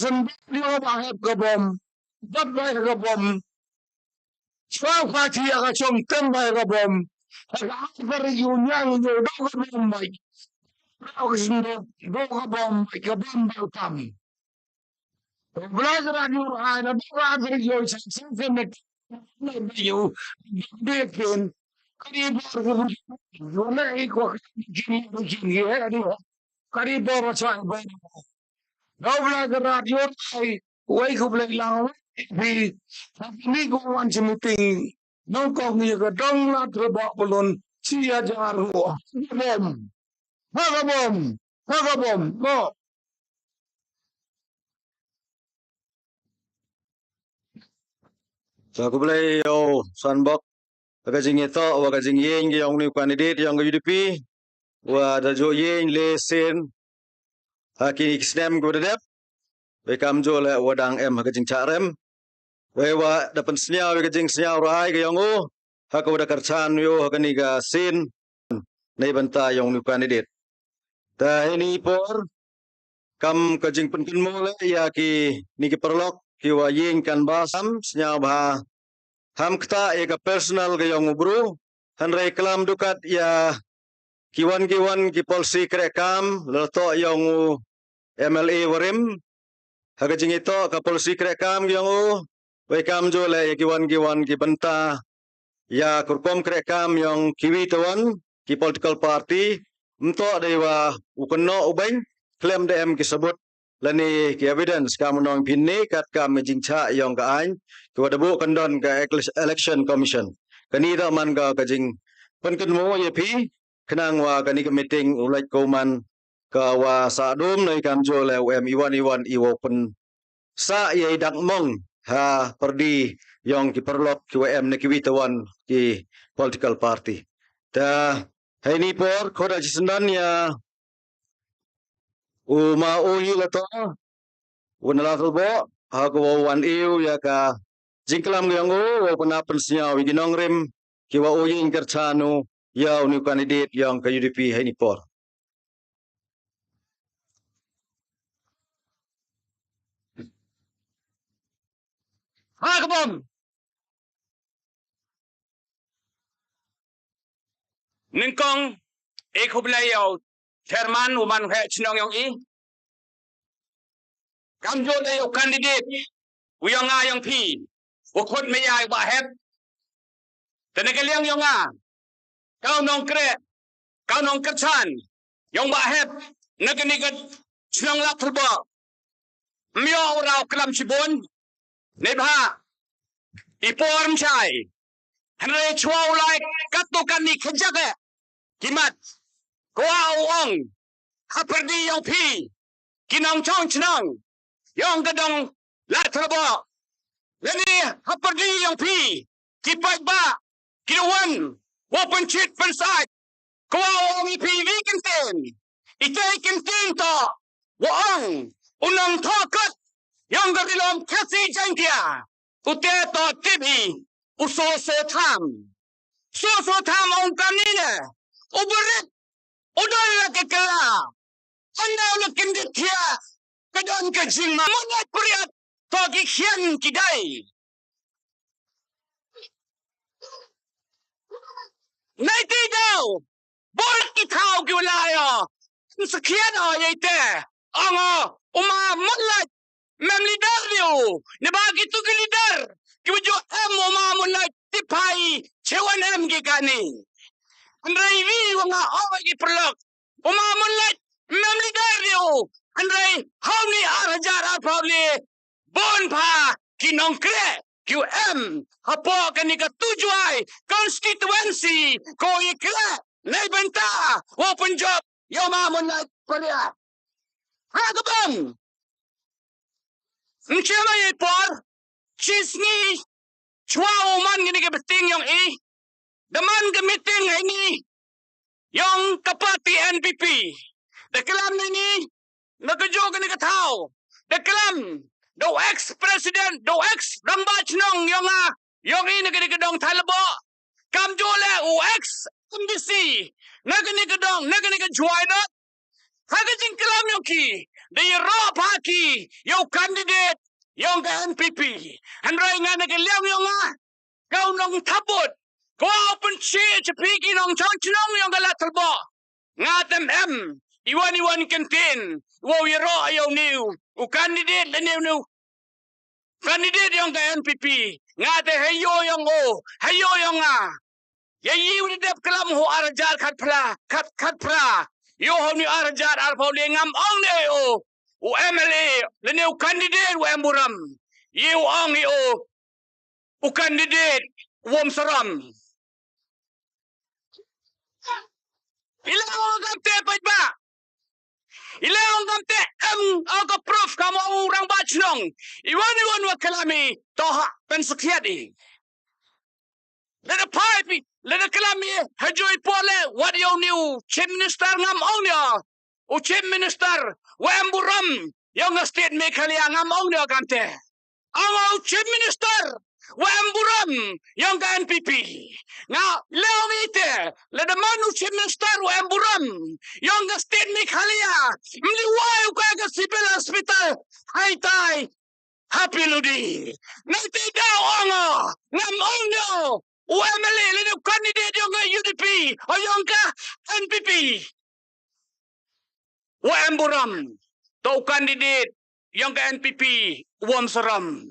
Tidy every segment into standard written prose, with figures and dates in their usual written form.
Sendiri bahaya kebom, bagai kebom, swal kaki agak congtem bahaya kebom, agak berjunyang jodoh kebom baik, agak sendiri jodoh kebom baik kebom berutang. Belajar radio ada belajar radio saya nak radio bikin kari baru mana ikut begini ada kari baru saya baru. Belajar radio saya wai kau belajar lang di ni kau wanci meeting nong kau ni ke dong lah terbak belon cia jaru bom no. So aku boleh yo sunbok kajing ito wa kajing yeng yang new candidate yang UDP wa da jo yeng lesen haki kisnem ko dedep we kam jo le wadang em kajing charem we wa dapan snya we kajing snya rai ke yang o haka wada karchan yo hakani ga sin nei banta yang new candidate ta ini por kam kajing penkin mo le ya ki ni ki perlok ki wa yeng kan basam snya ba ham kta ega personal ga yang bro han reklam dukat ya kiwan ki polisi krekam leto yang MLA warim haga jingito ka polisi krekam yang we kam jo le kiwan ki benta ya kurkom krekam yang kiwi tawan ki political party mto dewa ukono ubeng claim dem ki sebut lani ki evidence kam nong pinni kat kam jingcha yang ka ain ko debu kandon ka election commission kani da man ka kajing penken mo ye pi kenang wa kani ka meeting ulai ko man ka wa sa dum nei kam jo le iwan iwo pen sa ye dak mong ha perdi yang ki perlok ki ne ki witawan ki political party ta hai ni por khoda jisendan ya uma uhi lato Ladthadlaboh ha ko wan iu ya ka jingklam yang o penapen sia wi ginong rem ki wa uyin kerchanu ya new candidate yang ke UDP hai ni por Ha kebom. Ningkong ekublayo Chairman uman kaya chinong yung kamjo na yung candidate uyong nga yung P ukod maya yung bahep tanagalyang yung nga kau nong kerchan yung bahep naganigat chinong Ladthadlaboh miyo raw kelam sibon nebha iporm chay hanre chwaw like katukan ni kajake kimat kuwa uong haperdi yung P kinong chong chinong yung gadong Ladthadlaboh lani haperdi yung P paidbah kinuwan open cheat pensat kuwa uong IPV kintin itay kintin to uong unang tokat yung gadilom kasi jangkia uteto tibi usoso tham ang kanina uberit udol na kekala andaw na kinditya kadon kajing Moonlight Pariat togi khian kidai naiti daw bol itaw giwalayo sakhian o yaite ango Moonlight mem leader niyo nabagi to leader kiwjo Moonlight tipai chewan gikani andrai wi wanga awagi perlok Moonlight mem leader niyo andrai hawni arajara probably bon pa kinongkre QM hapo kanika tujuai constituency ko ikla naibenta open job yo Moonlight Pariat ha kabang Nchema ye por chisni chwa man gini ke beting yung daman ke meeting ini yung kapati NPP deklam ni nagajo gini ke tao deklam do ex-president do ex-rambach nong yung ini gini ke dong Ladthadlaboh kamjole u ex-MDC nagini ke dong nagini ke juainot hagajing kelam yung ki di ro paki yung candidate yung NPP andray nga nagaliang yung kau nong tabot ko open shit piki nong chonchong yung Ladthadlaboh nga tem iwan kantin wo iro ayaw niu u candidate la niu candidate yung NPP nga te hayo yung ya yiu de dep kalam ho arjar khat pra yo ho ni arjar ar pau le ngam ong ne o MLA le ne candidate wo emburam yiu ong o candidate wom saram ilang gamte paidbah ilang gamte aga proof kamo orang bachnong iwan wa kalami toha pensakiati Lada pipe, lada kalami, hajoy pole, what you new, chief minister ngam ongnya, o chief minister, wamburam, yung state Meghalaya ngam ongnya kante. Ang chief minister, wamburam, yung NPP. Nga, leong ite, lada manu chief minister, wamburam, yung state Meghalaya, mliway ka civil hospital, hay tay, happy ludi. Nanti daw ngam ongnya. UMLA, lino candidate yung UDP o yung NPP. Wamburam, to candidate yung NPP, wam saram.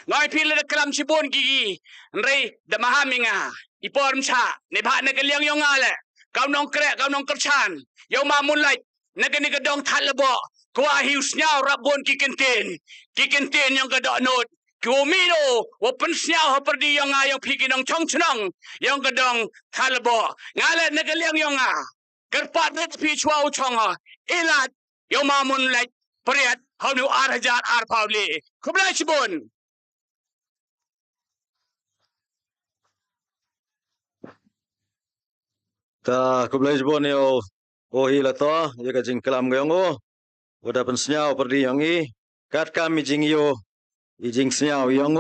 Ngay pila na kalam si Bon gigi, nray damahami nga, iporm siya, nibahan na kalyang yung ngale, kau nong kerchan, yung Moonlight, naganigadong Ladthadlaboh, kuha hius niya, rabon kikintin yung gadanod, Kumino, wapan siya haperdi yang piki ng chongchnong, yung gadong Ladthadlaboh. Ngalat nagaliang yung karpat na pichwa uchong ilat yung Moonlight Pariat how nu arhajar arpawli. Kublay sibon. Ta kublai jbon o hila to ya ka jing kalam gayong udah pensnyau perdi yang kat kami jing ijing senyau yang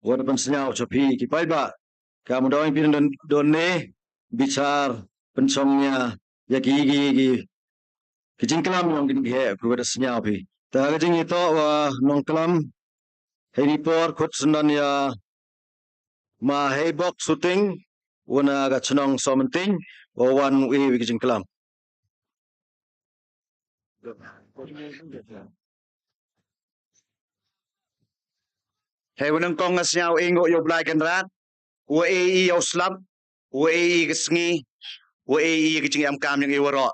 udah pensnyau copi ki paidbah kamu doang pin don ne bicar pensongnya ya ki jing kalam yang gini he ku udah senyau pi ta ka jing ito nong kalam hey report kut sendan ya ma hey box shooting wana ga chnong somenting o wan wi jing kalam Hey, wenang kong ngasyaw ingo yo blay kanrat, wa yo slab, wa kasngi, wa kaching am yung iwaro.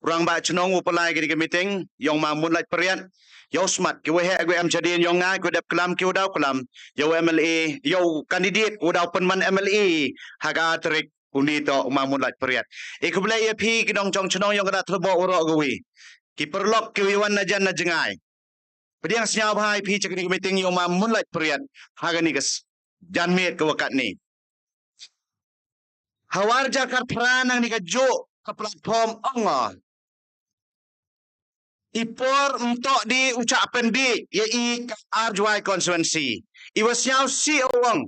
Rang ba chnong upalay gidi meeting, yung Moonlight Pariat, yo smat, ki wa he am jadin yung nga, ko dap kalam ki daw kalam, yo MLA, yo candidate, daw penman MLA, haga trik unito Moonlight Pariat. Ikublay pi kinong chong chnong yung Ladthadlaboh uro gawi. Ki perlok ki wiwan na jan na jengay. Pediang senyap hai pi cakap ni meeting yung Moonlight Pariat haga ni gas janmet ke wakat ni. Hawar jakar peranang ni kajo ke platform anga. Ipor untuk di ucapan di ye RJY constituency. Iwas nyau si orang.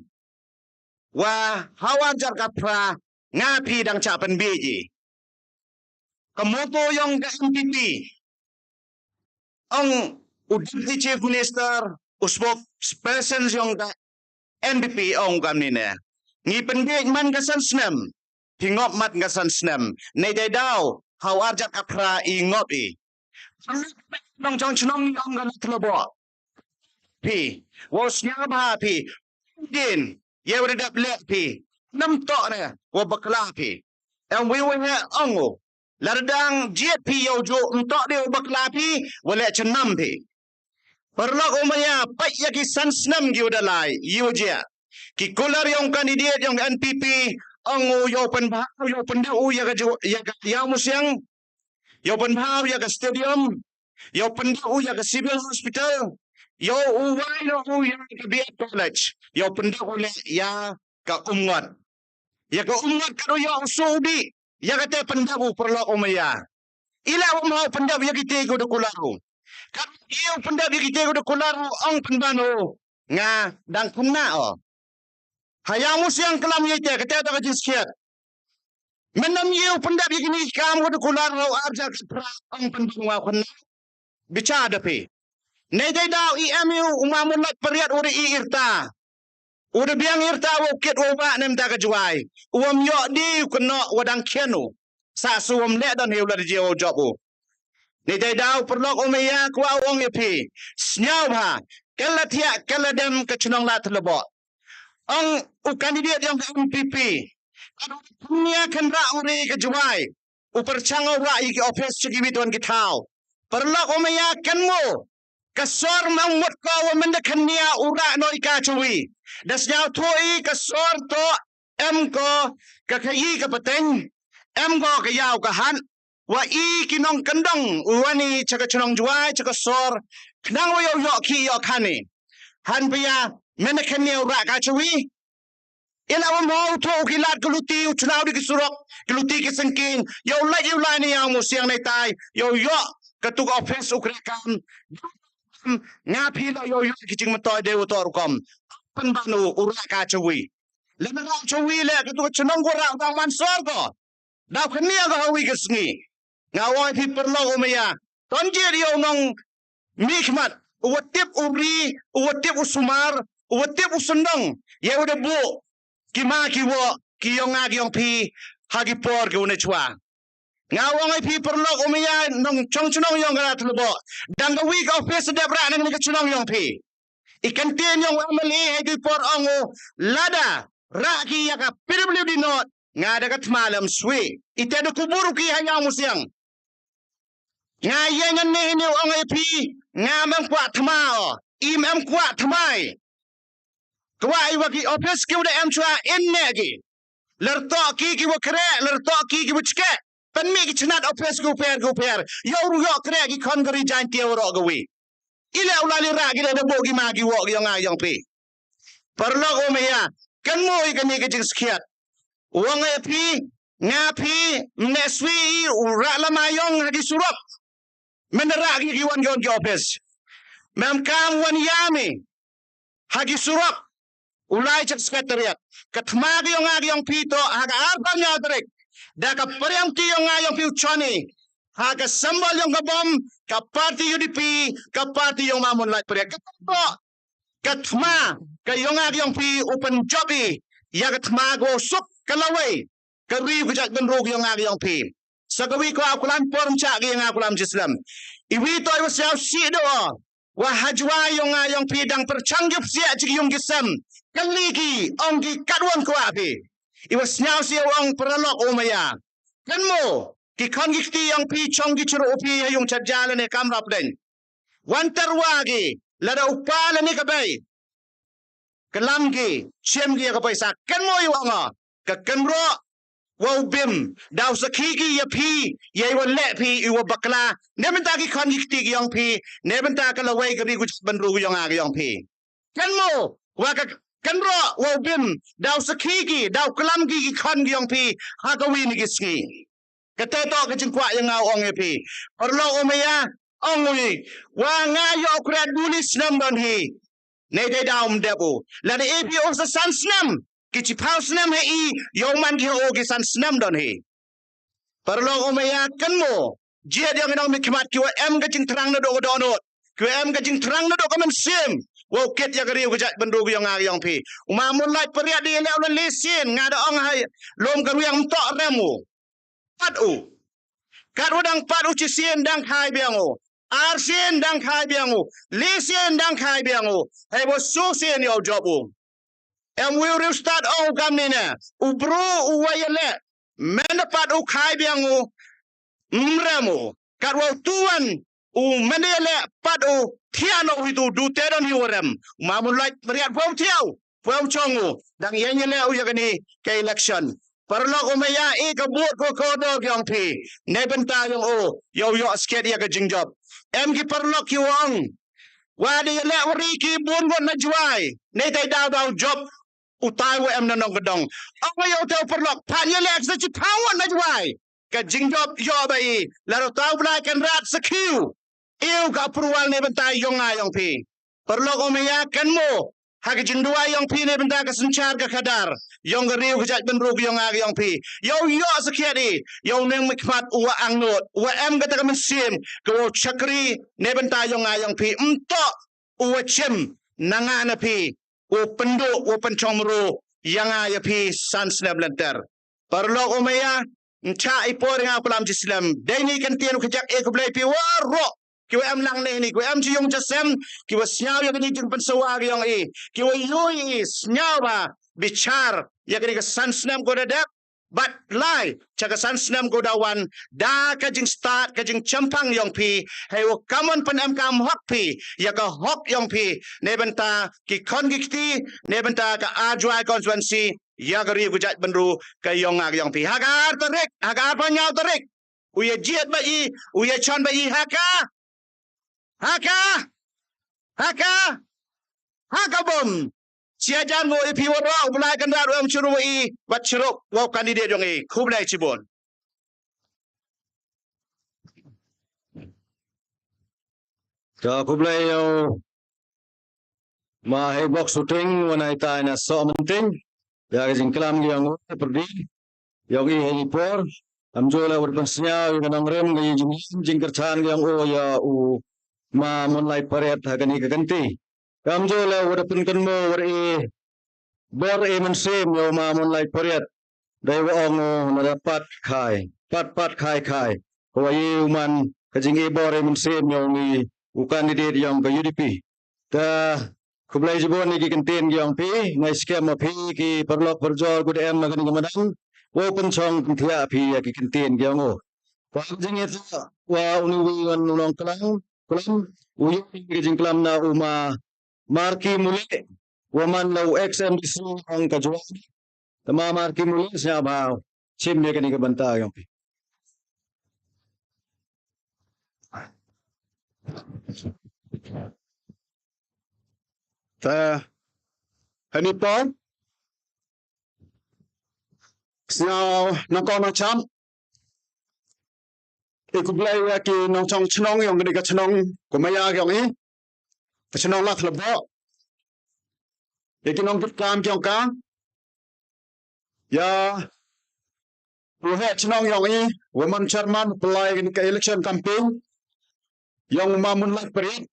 Wah hawar jakar pra ngapi dang capan biji. Kemoto yang ke NPP. Udipti Chief Minister, spokesperson yung NPP ang kami na. Ngipendig man kasan snem, hingop mat kasan snem. Naiday daw, hawarjat kapra ingop Nong chong chnong yung Ladthadlaboh. Pi, was niya ba pi, din, yewridap let pi, namtok na, wabakla pi. Ang wiwi nga ongo, lardang jet pi yaw jo, untok di wabakla pi, wala chenam pi. Perlok umaya pai ya ki sansnam gi udalai yujia ki kular yung kandidat yung NPP ang yo penbahau yo pendau ya ya musyang yo penbahau ya stadium yo pendau ya civil hospital yo uwai no ya biak college yo pendau ya ka umngat karo yo Saudi ya kata pendau perlok umaya ila umau pendau ya kitego de kularu kan iyo punda bigite ko kularu ang penbano nga dang punna hayamu siang kelam yete kata ta jiskiat menam iyo punda bigini kam ko kularu arja pra ang penbano wa kunna bicara pi. Nei dai dau EMU Moonlight Pariat uri irta. Udah biang irta wukit uba nem ta kejuai. Uam yo di kena wadang kenu. Sa suam le dan hiu la jeo jobu. Nei dai dau perlok umaya kwa wong pi. Snyau ba. Kala tiak kala dem ke cunong Ladthadlaboh. Ang kandidat yang NPP. Punya kendra uri kejuai. Upercangau rai ke office cegibituan kitau. Perlok umaya kenmu. Kasor mamut kau mendekania ura noi kacui. Das nyau tui kasor to em ko kakai ka peteng. Em ko ka yau ka han. Wa i kinong kendong uani caka cunong juai caka sor. Kenang wa yo ki yo kani. Han pia mendekania ura kacui. Ila wa mau to kilat keluti ucunau di kisurok. Keluti kisengking. Yo lai ni yang musiang nai tai. Yo ketuk office ukrekan. Ngapi la yo kicing matoy dewa torukom penbanu urak kacawi lena rak cawi le ketu cenong gora bang mansor ko daw kenia ga hawi kesngi ngawai pi perlo umaya tonjir yo nong mikmat uwatip uri uwatip usumar uwatip usendong ye udah bu kima kiwo kiyong agyong pi hagi por ke unechwa ngawang ai pi perlok umaya nong chongnong yong Ladthadlaboh dang ga week office debra nang ni chongnong yong pi ikan tin yong amali ai di por ongo lada raki yaka piribli di not ngada kat malam swi ite do kuburu ki hanya musiang ngayengan ni ni ong ai pi ngamang kwa tmao im kwa tmai kwa ai waki office ki udah chua innegi lertok ki wo kre lertok ki wo chke Pen mi ki chenat office go per. Yo ru yo kre ki kon gari jan tie ro go wi. Ile ulali ra ki le bo ki ma ki wo ki yo nga yong pi. Perlo o me ya. Kan mo i kan ni ki jing skiat. Wong e pi nga pi neswi ra la ma yong ha ki surop. Men ra ki wan gon ki office. Mem kam wan yami. Ha ki surop. Ulai cek sekretariat. Katma ki yo nga yong pi to ha ka arpa nya trek. Daka pariang ti yung ngayong piuchani. Haka sambal yung kabom, ka party UDP, ka party yung Moonlight Pariat. Kato, katma, kayong ngayong pi open jobi, ya katma go suk kalaway, kariw kajak benrog yung ngayong pi. Sa gawi ko akulan form chaki yung akulan jislam. Iwito ay wasyaw si do, wahajwa yung ngayong pi dang percanggip siya chiki yung gisam. Kaliki, onggi kadwan ko api. Iwas nyaw siya ang peralok umaya. Kan mo, kikon gikti ang pi chong gichuro upi yung chadjala ni kamrap din. Wantarwagi, lada upala ni kabay. Kalamgi, siyemgi ya kabay sa. Kan mo yung nga, kakanro, wow bim, daw sa kiki ya pi, ya iwan le pi, iwa bakla. Nebenta kikon gikti yung pi, nebenta kalaway kari kuchit bandrugo yung agi yung pi. Kan mo, wakak, Kanro, wow bim, daw sa kiki, daw kalam gigi kan giyong pi, hagawin ni giski. Kateto kachingkwa yung nga ong pi. Parlo umaya, ong ui, wa nga yo kred bulis nam don hi. Nede daw mdebu. Lada epi o sa sans nam, kichipaus nam hi, yung man giho o gi sans nam don hi. Parlo umaya, kan mo, jia yung inong mikimat kiwa em kaching terang na do donot. Kiwa em kaching terang na do kaman sim. Wow ket ya kariu kejat bendugu yang ngayong pi. Moonlight Pariat di ele ulan lesin ngada ong hai lom karu yang tok remu. Patu. Karu dang patu cisien dang kai biangu. Arsien dang kai biangu. Lesin dang kai biangu. Hai bo susien yo jobu. Em will restart ong kamnina. Ubru uwayele. Mena patu kai biangu. Mremu. Karu tuan menele patu tiano itu du teron hiwarem Moonlight Pariat pau tiao pau chongu dang yenyele u yakani ke election parlo umaya e kabut ko kodo gyong pi nebenta yung o yo sket ya ka jingjop em ki parlo kiwang wadi le uriki bungon na juai ne tai daw job utai wa em nanong gedong ang yo tau parlo panye le sa chi power na juai ka jingjop yo bai laro tau bla kan rat sekiu Iu ka approval ni benta yung ngayong pi. Perlo ko mayakan mo. Haki jindua yung pi ni benta ka sencar ka kadar. yong riu kejat benru yong ag yong pi yo sekiadi yong neng mikmat uwa angnot uwa em kata mesim ko chakri nebenta yong ayong pi emto uwa chem nangana pi u penduk u pencomru yang aya pi sansnab lenter parlo umaya Ncha ipor nga pelam Islam. Deni kan tianu kejak ko belai pi waro. Kiwa am lang ni kiwa am ci yong jasem kiwa syaw ya kini jeng pensawa yang kiwa yoi syaw ba bicar ya kini ke sansnam ko dadak but lai caka sansnam ko dawan da ka jeng start ka jeng campang yong pi hey wo kamon pen am kam hok pi ya ka hok yong pi ne benta ki kon gikti ne benta ka ajwai konstituensi ya gari gujat benru ke yong ag yong pi hagar panyaw tarik uya jiat ba uya chon ba haka bom sia jan wo pi wo ro ulai kan da ro churu wat churu wo candidate yong khublai chibon Ka kublay yung mahibok shooting wanay tayo na so munting. Ya kasing kelam yang perdi yang helipor amjola berpasnya yang kanang rem gay jingkerchan yang ya ma Moonlight Pariat hagani kaganti. Amjola berpinkan mo bor mensim yo ma Moonlight Pariat dai waong nadapat pat kai kawai uman kajing bor mensim yo ni candidate yang ke UDP. Ta kublai jibon ni kikentin yang pi ngai scam pi ki perlok perjol gud em magani gamadang open song thia pi kikentin yang pa jing itu wa uni wan nong kelam uyu jing kelam na uma marki muli waman lau XMDC ang kajwa tama marki muli siya ba chim ni kani kabanta yang pi ta hanipon siao nangko macam ikublai wa ki nong chong chnong yong ni ka chnong kumaya yong chnong Ladthadlaboh nong kam kyong ka ya ruhe chnong yong woman chairman pelai ni ka election campaign yang Moonlight Pariat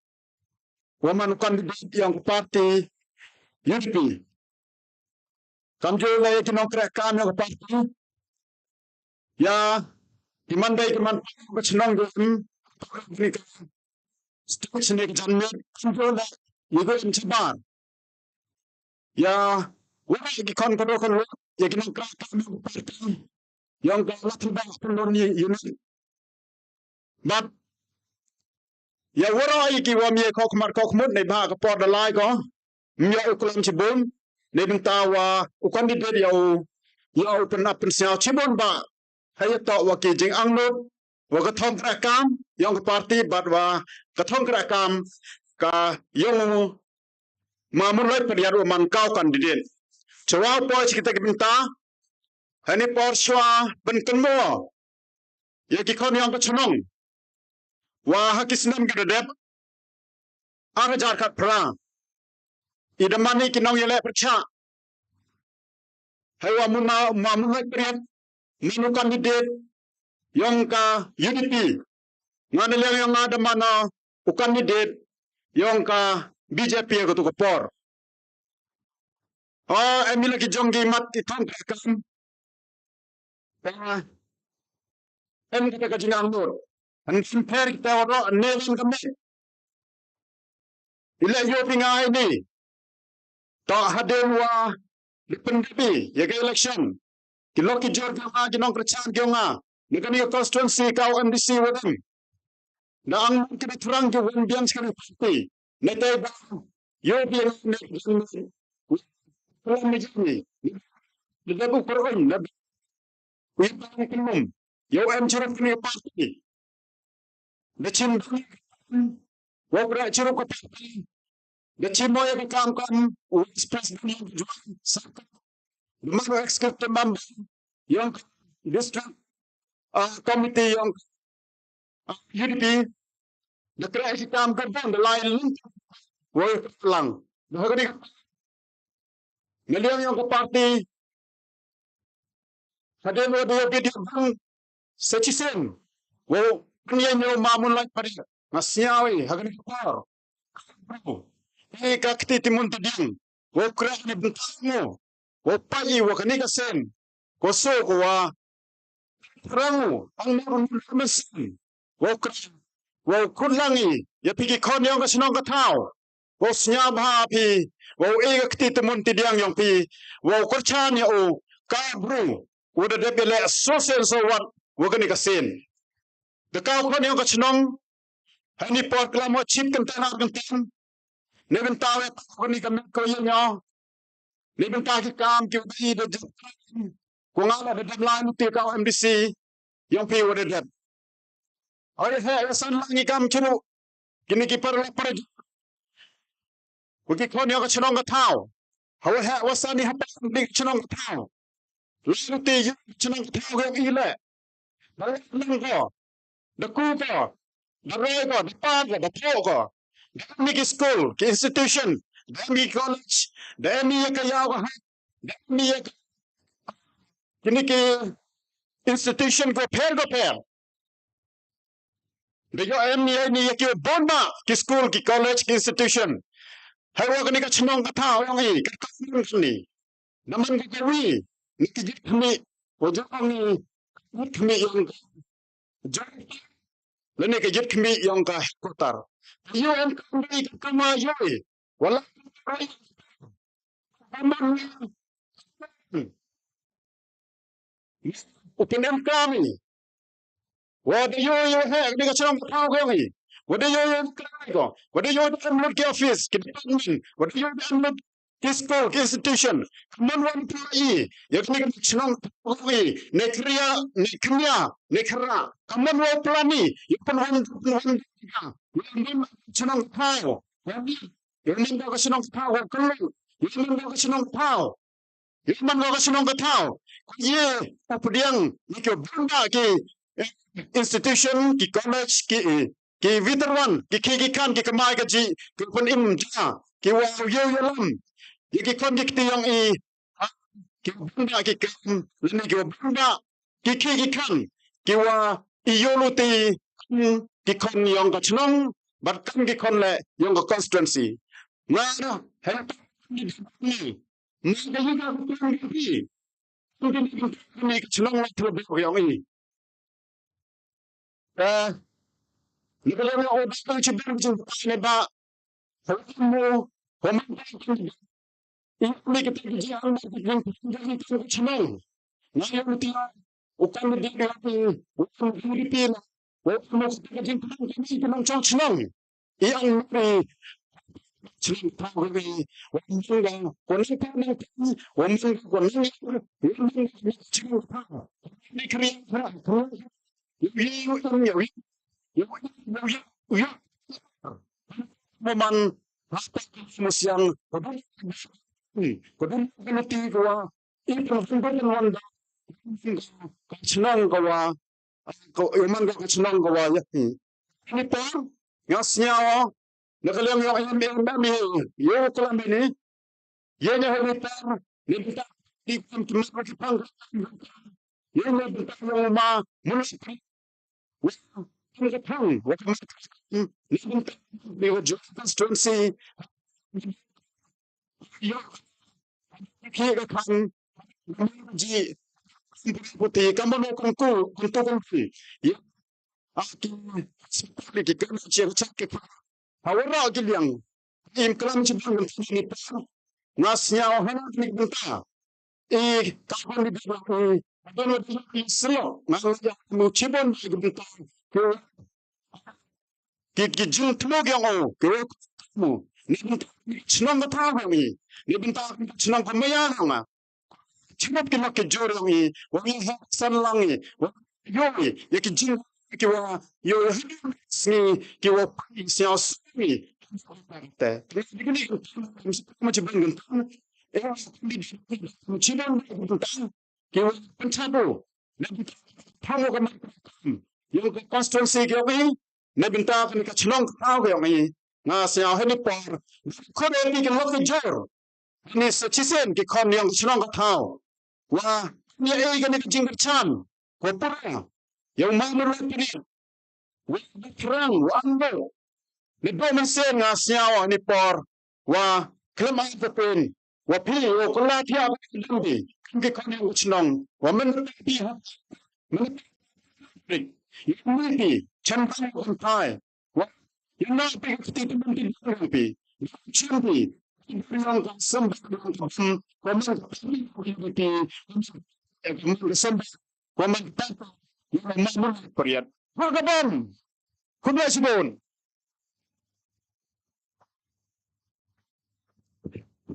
woman candidate yang parti UDP kamjo la nong kra kam yang parti ya dimandai keman chnong ni ka station ni janme kamjo la yugo inchaban ya wala ki kon ya nong kra kam yang parti yang ka Ladthadlaboh pendon ni unit but ya wara iki wa mi kok mut nei ba ka por da lai ko mi ukulam chibun nei benta wa ukandidate ya open up sia chibun ba hay to wa ki jing angno wa ka thong kra kam yang party bat wa ka thong kra kam ka yung ma Moonlight Pariat man kau candidate chawa po kita benta hani por shwa ben kenmo ya ki kon yang ka chunong wa hakisnam gadadep arajar kat pra idamani kinong yele percha haywa ma Moonlight Pariat manu candidate yang ka UDP nganel yang ada mana candidate yang ka BJP ko to por emila ki jongi mat itang kam em kita ka jingang nur an compare kita oro neven kami ila yo pingai ni ta haden wa dipendapi ya ke election kilo ki jor ka ginong kerchan kyonga ni kani constituency ka MDC wadam na ang kita terang ke wan biang sekali parti netai ba yo biang ne pelan ni ni dabu korban nabi wi bang kinum yo em cerap ni parti the chin wo bra cerap ko parti the chin mo ya kam kan express ni juan sak maro executive member yang district committee yang UDP the crash kam kan the line wo lang ngaliang yang ke parti Hade mo dia video bang secisen. Wo penyanyo Moonlight Pariat. Masyawi hagan par. Bro. Ka kiti timun tading. Wo kra ni bentamo. Wo pai wo kanika sen. Ko so ko wa rangu ang meron mesin. Wo kra wo kulangi ya pigi kon yang ka sinong ka tao. Wo snya ba pi wo e ka kiti timun tidiang yang pi wo kurchan ya o ka bro. Wo de bele so sen so wat wo kanika sen. The cow kon yang ka sinong hani por klamo chip kan tanar kan tan. Neben tawe ko ni kam ko yo neben ta ki kam ki bi de ko ngala de deadline ti ka MDC yang pi wode de ay he san langi kam churu kini ki par ko ki ko ni ka chnong ka thao hawa he wasani ha ni chnong ka thao lu ti chnong ka thao ga ile dal lang ko de ku ko de re ko de pa ko de tho ko Dami school, ki institution, dami college, dami kayaw ka, dami kini ki institution ko pair. Deyo ni ki bomba ki school, ki college, ki institution. Hawa kini ka chinong ka tao yung i, ka ni. Naman ka kawi, ni ki kami, o jang ni kami yung Lene ke jet kami yang ka kotar. Yo en kami kama yo. Wala Upinem kami. Wada yo he ni ka chang tao ko ni. Wada yo ko. Wada yo amlot ke office ke department. Wada yo amlot ke school ke institution. Kaman wan employee. Yo ni ka chang tao ko ni. Ne kra. Kaman wo plani. Yo pun wan chang tao. Yo ni ka chang tao ko ni. Yo ni ka chang tao. Iman ko kasi nung katao. Ye, papudiang, ni ko banda ki institution, ki college, ki veteran, ki kikikan, ki kamay ka ji, ki kunim dya, ki wow yalam. Ye ki kon ki tiyang ki banda, ki kam, lini ki banda, ki kikikan, ki wa iyolo ti, ki kon yung kachnong, but kan ki kon le yung constituency. Nga, help ni. Nada juga bukan lagi. Mungkin ini celong terlebih yang ini. Ni kalau yang orang tu cebir macam ni ba, kamu ini kita kerja yang celong. Nah yang itu bukan dia bukan UDP lah. Bukan kerja yang celong. Yang Chile probably one thing one Nakalang yung MMM yung kalam ini yan yung halitar nabita di pang yan nabita yung mga munisip yung pang nabita yung constituency yung kaya kan ji puti kamu kung yan aki kita cek Awara gilyang kalam cibang ni nasnya ohana ni benta kapan di bawah adon di selo ngalaja mu cibon di benta ki jung tmo gyang mu ni benta chnong ka tha mi ni benta chnong ka maya nga chinap ki mak jor mi wa mi san lang yo ye ki jing ki wa yo ni ki wa sias ni te ni ma ci bangun e ni ci ban ki wa panchabo na thamo ka yo ka constituency ki wi na binta ka chnong ka ga mi nga sia he ni par ko ni ki lo ka jor ni sa chisen ki kon yang chnong ka thao wa Ni kan ni jingkat chan. Ko pura. Yang mana lagi ni? Wa kerang wa ambo. Ni do mesen ngasyaw ni por wa kelma pen. Wa pi wa kula tia dambi. Ke kan yang uchnong. Wa men pi ha. Men pi. Yang ni chan kan on tai. Wa yang nak pi ti tu men pi. Chan pi. Yang kan sembah komen UDP komen yang Moonlight Pariat. Magabon. Kunwa sibon.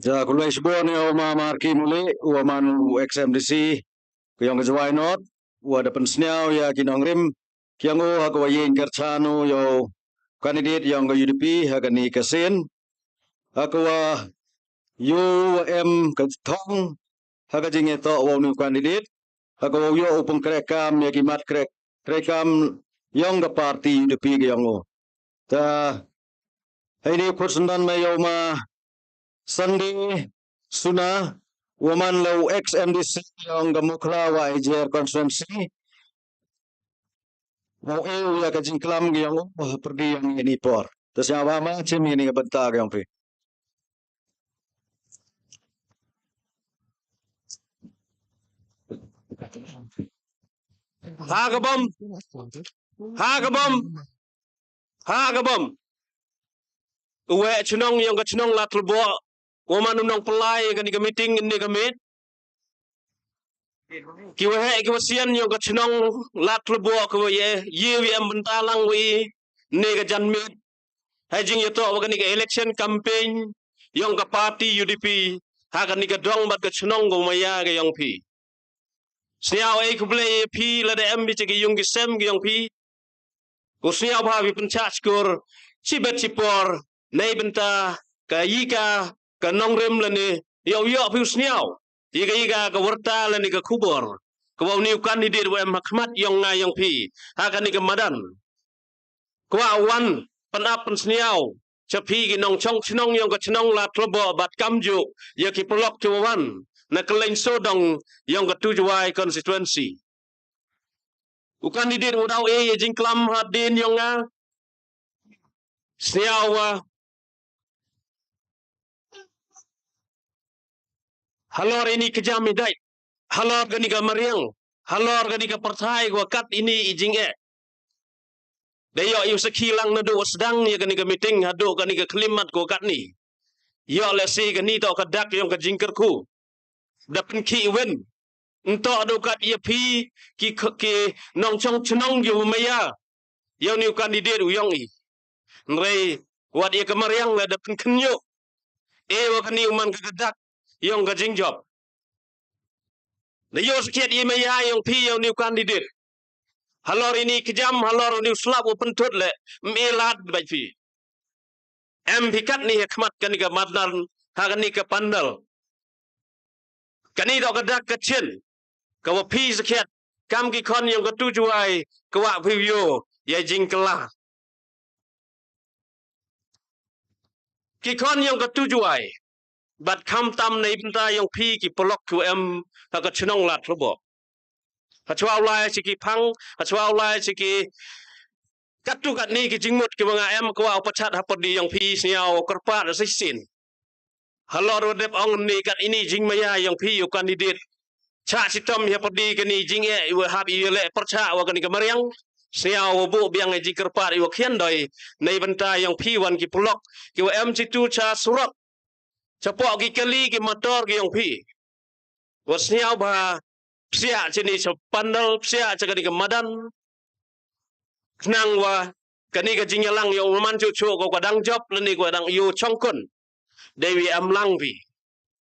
Ja kulai sibon yo ma marki muli wa man XMDC kayong kajwai not wa dapan sniaw ya kinong rim kiango hagwa yin kerchano yo kandidat yang ke UDP hagani kasen hakwa UM kyrtong hagajing ito wa nu kandidat hakwa yo upang krekam ya kimat krekam yang ke parti UDP kiango ta ini kursundan mayo ma Sunday Suna Woman Low XMDC yang Gamukla wa IJR Constituency Mau ya kajing kelam yang pergi yang ini por. Terus yang apa macam ini ke bentar yang pi. Hagabom. Uwe chunong yang ke chunong Ladthadlaboh. Woman unong pelai kan ni ke meeting ni ke meet. Kiwa sian yang ke chunong Ladthadlaboh ke ye am bentalang wi ni ke jan meet. Hajing yato wa ni ke election campaign yang ke party UDP hakan ni ke dong bat ke chunong go maya ke yang pi. Siao ku play pi la de MB ke yung ke sem ke yang pi. Ko siao ba wi pencak skor cibet cipor nei benta ka yika ka nongrem la ni yo pi sniao yika ka warta la ni ka kubor ko wa ni kandidat wa makmat yang ngai yang pi hakan ni ka madan ko wan panap pen sniao chapi ki nong chong chnong yang ka chnong Ladthadlaboh bat kamju ya ki pelok tu wan na keleng sodong yang ka tujuai constituency kandidat udau jingklam hadin yang nga sniao halor ini kejam idai. Halor gani ka mariang. Halor gani ka partai gua kat ini ijing Dayo yu sekilang na do sedang ya gani ka meeting hado gani ka kelimat gua kat ni. Yo lesi gani to ka dak yang ka jingker ku. Dapen ki wen. Entok do kat ya pi ki nong chong chnong yu maya. Yo ni kandidat uyong i. Nrei wat ya ka mariang la dapen kenyo. Wa kani uman ka dak yang ke jingjob. Dayo sekiat maya yang pi yang new candidate. Halor ini kejam, halor ni slap pentut le melad bai pi. Pikat ni hikmat kan ke madnan, hakan ni ke pandal. Kani dok kedak kecil. Kawa pi sekiat kam ki kon yang ketujuai kawa video ya jingkelah. Ki kon yang ketujuai bat kam tam nei benta yang pi ki polok ku ha ka chnong Ladthadlaboh ha chwa lai chi ki phang ha chwa lai chi ki kat tu kat ni ki jingmut ki banga ko au pachat ha podi yang pi sniao kerpat sisin halor dep ong ni kat ini jing maya yang pi yu kandidat cha sitom ya podi ke ni jing yu hab yu le percha wa kan ni kamariang sniao bu biang jing kerpat yu khian doi nei benta yang pi wan ki polok ki situ cha surat Capok ki kali ki motor ki yang pi. Wasniau ba psia cini sepandal psia cakani ke madan. Kenang wa kani ke jingalang yang man cucu ko kadang job leni ko kadang yu chongkon. Dewi amlang pi.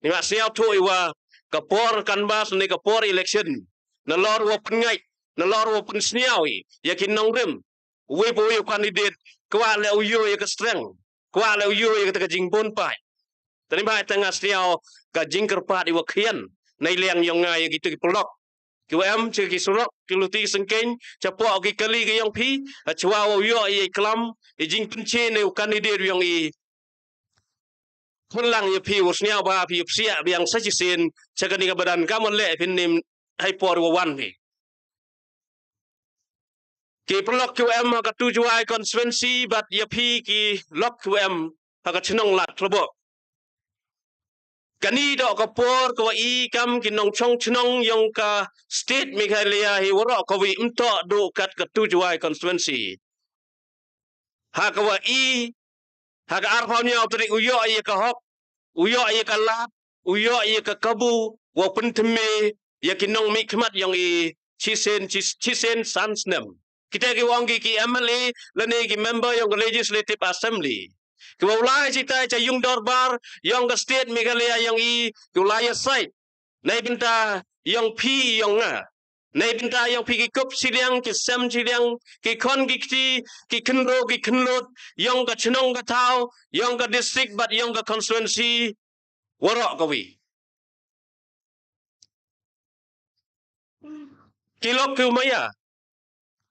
Ninga siau tu wa kapor kanbas ni kapor election. Nalor wa pengai, nalor wa pensniawi yakin nongrem. We po yu kandidat kwa le uyu ya ke streng. Kwa le uyu ya ke jingpon pai. Tadi ba tengah siau ka jingker pat iwa khian nei liang yang ngai gitu ki pelok ki che ki surok ki luti sengkeng capok ki kali ki yang pi chwa wo yo i klam i jing pinche ne kandidat yang i pulang ya pi usniao ba pi sia biang sajisen cakani ka badan kamon le pin nim hai por wan ni ki pelok QM ha ka tujuai constituency bat ya phi ki lok QM ha ka chnong Ladthadlaboh kani do ka por ko I kam ki nong chong chnong yong ka state Meghalaya hi woro ko wi mto do kat ka tujuai constituency ha ka wa I ha ka ar phau nyau tri uyo ai ka hok uyo ai ka lat uyo ai ka kabu wa penteme ya ki nong mi khmat yong I chisen sans nem kita ki wong ki MLA lani ki member yong legislative assembly ki ulai cita cha yung dorbar yong ka state Meghalaya yong I ki ulai site nai binta yong phi yong nga nai binta yong phi ki kop siliang ki sem siliang ki kon ki khnro ki khnlot yong ka chnong ka thau yong ka district but yong ka constituency warok ka wi kilok ku maya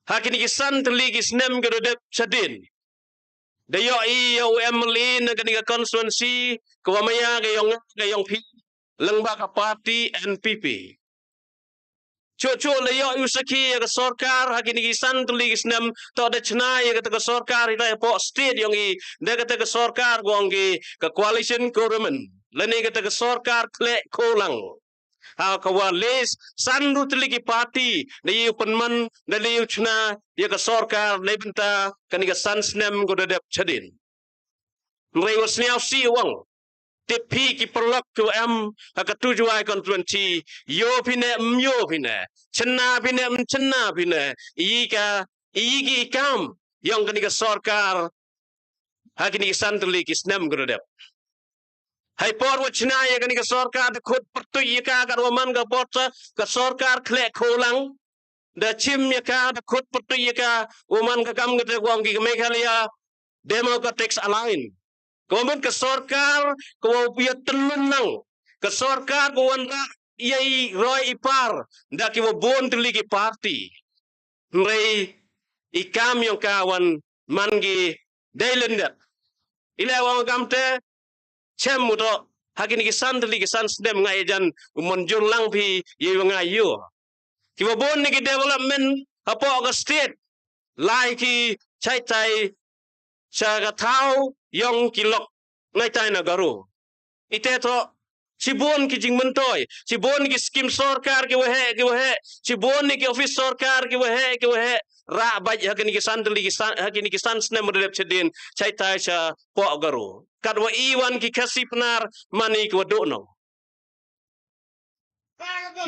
hakini ki san tli ki snem ke dep chadin de yo I yo MLA na kani ka constituency ko maya ke yong phi lengba ka party NPP Cho le yo usaki ka sarkar hakini ki san tli ki snem to de chna ya ka sarkar ita po state yong I de ka sarkar gong ka coalition government lani ka sarkar kle kolang ha ka wa les san rutli ki party de penman de liu chna ya ka sarkar le binta kani ka san snem go de chadin mrei was niao si wang te pi ki perlok tu ka tujuai constituency yo pine chna pine I ki kam yang kani ka sarkar ha kini san tli ki snem go de hai por wachna ya kani ka sarkar de khud pertu ka waman ka porta ka sarkar khle kholang da chim ya ka de khud pertu ka waman ka kam ke wang ki Meghalaya Democratic Alliance waman ka sarkar ko pia telun nang ka sarkar ko wan yai roi ipar da ki bon tli ki party rei ikam yang kawan mangi dailendat ila wang kamte chem muto hakini ki san snem ngai jan monjun lang phi ye ngai yo ki bon ni ki development apo ka state lai ki chai cha ka thau yong ki lok ngai tai na garu ite to Cibon ki jing mentoy, cibon ki skim sarkar ki wahe, cibon ki office sarkar ki wahe, ra baj hakini ki hakini ki san snem model chedin chai tai cha po garu kadwa iwan ki kasi penar mani ki wadono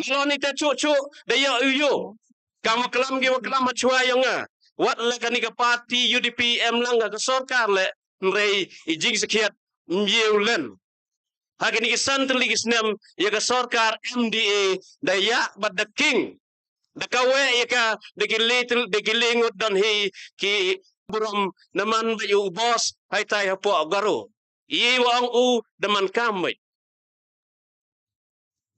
loni ta chu de yo kam kelam chua yonga wat le kani ka party UDP lang ka sarkar le rei ijing sekiat mjeulen hakini ki san tli ki snem ya ka sarkar MDA da ya but the king da kawe ya ka de ki lingot dan hi ki buram naman ba yu boss hai tai ha po garo I wang u daman kamai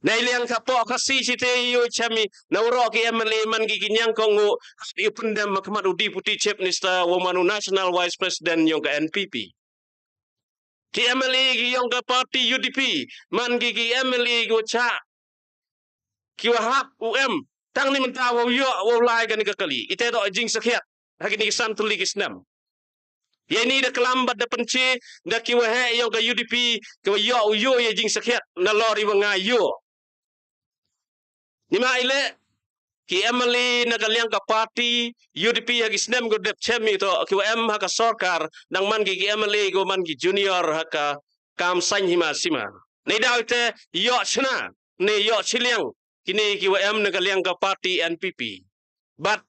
Nai liang ka po kasi site yu chami na uro ki MLA man ki kinyang kongo yu pendam makmadu deputy chief minister womanu national vice president yung ka NPP ki MLA ki yung ka party UDP man ki MLA go cha ki wahap tang ni menta wo yo wo lai kan ka kali ite do jing sakhiat hakini san tuli kisnam ye ni da kelambat da penci da ki wahe yung ka UDP ki yo ye jing sakhiat na lori wa yo ni ma ile ki MLA na kaliang ka party UDP ha kisnem go dep chemi to ki ha ka sarkar nang man ki MLA go man ki junior ha ka kam sanh hima sima nei daw te yo chna ne yo chiliang kini ki na kaliang ka party NPP but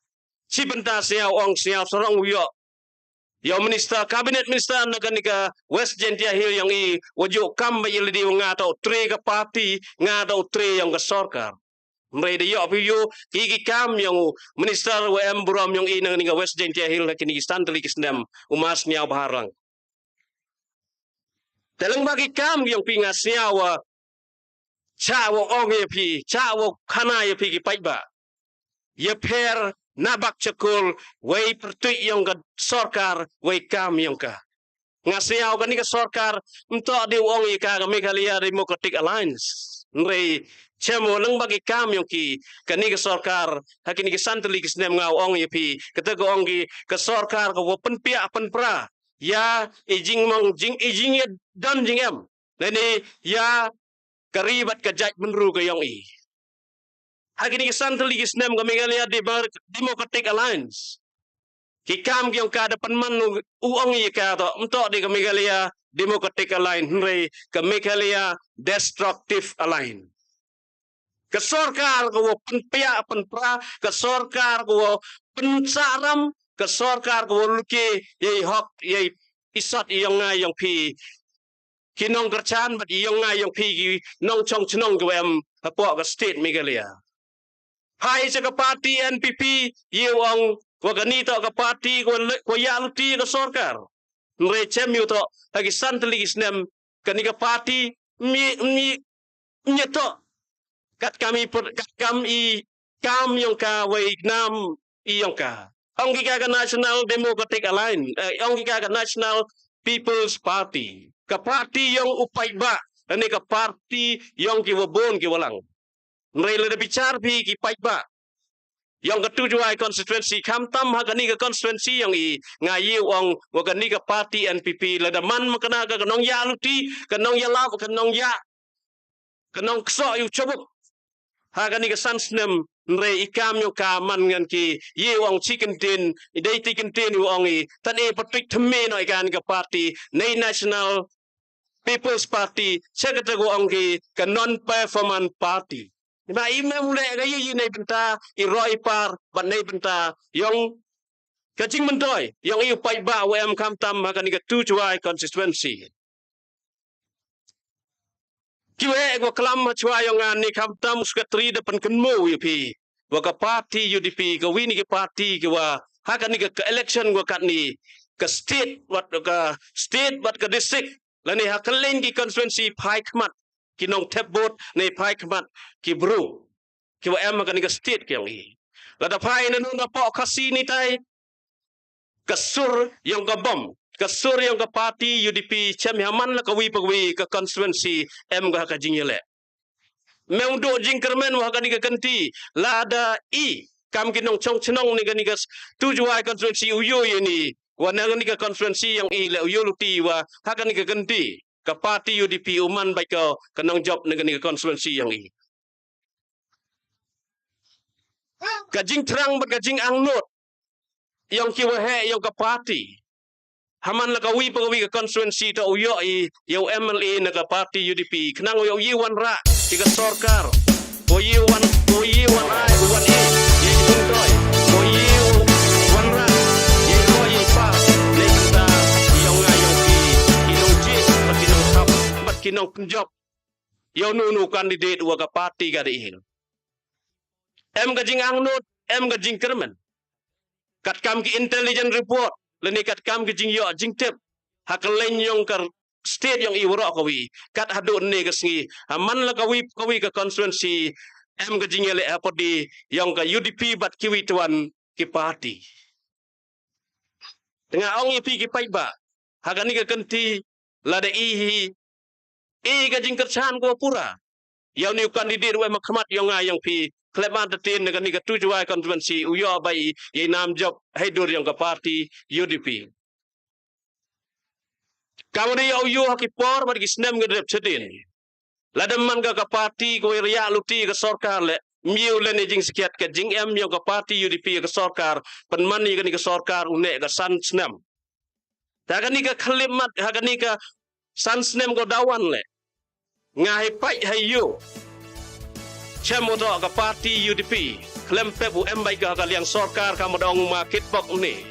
si benta sia ong sia sorong yo minister cabinet minister na kanika West Gentia Hill yang I wajo kam ba yelidi nga to tre ka party nga to tre yang ka sarkar Mrei de yo piyo ki kam yang minister buram yang I nang West Gentia Hill kini stantli kisnem umas niaw baharlang Dalang bagi kam yang pingas niaw cha wo ong ye pi cha wo khana ye pi ki paidbah ye per nabak cekul wei pertui yang ka sarkar wei kam yang ka ngasiau kan ni ka sarkar mto di wong ye ka Meghalaya Democratic Alliance Nre chemo nang bagi kam yung ki kani ka sorkar hakini ki santali ki snem ngau ong yepi kata ko ong ki ka sorkar ko pen pia pen pra ya ijing mong jing ijing ya dan jing em nani ya karibat ka jaj menru ka yong i hakini ki santali ki snem ka Meghalaya Democratic Alliance ki kam ki yung ka depan man uong i ka to mto di ka Meghalaya Democratic Alliance nre ka Meghalaya Destructive Alliance ke sorkar ko penpia penpra ke sorkar ko pensaram ke sorkar ko luki ye hok ye isat yang ngai yang pi kinong kerchan bat yang ngai yang pi ki nong chong chnong ko em apo ke state Meghalaya hai se ke parti NPP ye wong ko gani to ke parti ko ya luti ke sorkar nre chemu to agi santli isnem kani ke parti mi nyeto kat kami kam yung ka way nam iyong ka ang ka National Democratic Alliance ang ka National People's Party ka party yung paidbah ani ka party yung kiwabon kiwalang nrela na bicar pi ki paidbah yung katujuan constituency kamtam hagani ka constituency yung i ngayi ang wagani ka party NPP ladaman makana ka kanong ya luti kanong ya lab kanong ya kanong kso yung chobok hagani ka sansnem nre ikam yung kaman ngan ki yewang chicken tin idai chicken tin wang i tane patik thme no ikan ka party nei National People's Party sekatago ang ki ka non performance party ma imam le ga yi nei benta i roi par ban nei benta yung kaching mentoy yung i pai ba wem kam tam hagani ka tujuai constituency kiwe ko kelam chua yang ni kam tam sekretari depan kenmu yupi wa ka party UDP ka wini ki party ki wa hakani ka election ko kat ni ka state wat ka district lani hakalen ki constituency phai khmat ki nong tebot nei phai khmat ki bru ki wa em hakani ka state ki yang i la da phai na no po khasi ni tai kasur yang ka bom kasur yang ke parti UDP cem haman la kawi pagwi ke constituency em ga ka jingle meung do jing kermen wa ka ni ka kanti lada i kam kinong chong chnong ni ga ni ka tujuai constituency uyo ni wa na ni ka constituency yang i le uyo luti wa ha ka ni ka kanti ka parti UDP uman bai ka kanong job ni ka constituency yang i ka jing trang ba ka jing angnot yang kiwa he yang ka party haman la kawi pagawi ka constituency to uyo i yung MLA na ka party UDP kanang uyo yiwan ra tika sorkar o yiwan ay uwan i yung tuntoy o yiwan ra yung ko yung pa nekta yung nga yung kinong jis pat kinong tap pat kinong job yung nunu candidate wa ka party ka dihin em ka jing angnot em ka jing kerman kat kam ki intelligence report lenikat kam ke jing yo jing tep hakalen yung kar state yung iwro kawi kat hadu ne kasngi aman la kawi ka constituency em ke jing le apodi yung ka UDP bat kiwi tuan ki party tengah ong ipi ki paidbah hagani ka kanti lada ihi ka jing kerchan ko pura yang ni kandidat we makhamat yung ayang pi kleman tetin dengan ni ketujuan konvensi uyo bai ye nam job haidur yang ke parti UDP kamu ni uyo hakipor bagi snem ngedep sedin ladaman ke parti ko riya luti ke sorkar le miu le ni jing sekiat ke jing em yang ke parti UDP ke sorkar penman ni ke sorkar une ke san snem dagan ni ke khalimat hagan ni ke san snem ko dawan le ngai pai hayu Cemo to ka parti UDP klempep UM bai ka liang sorkar ka modong market box ni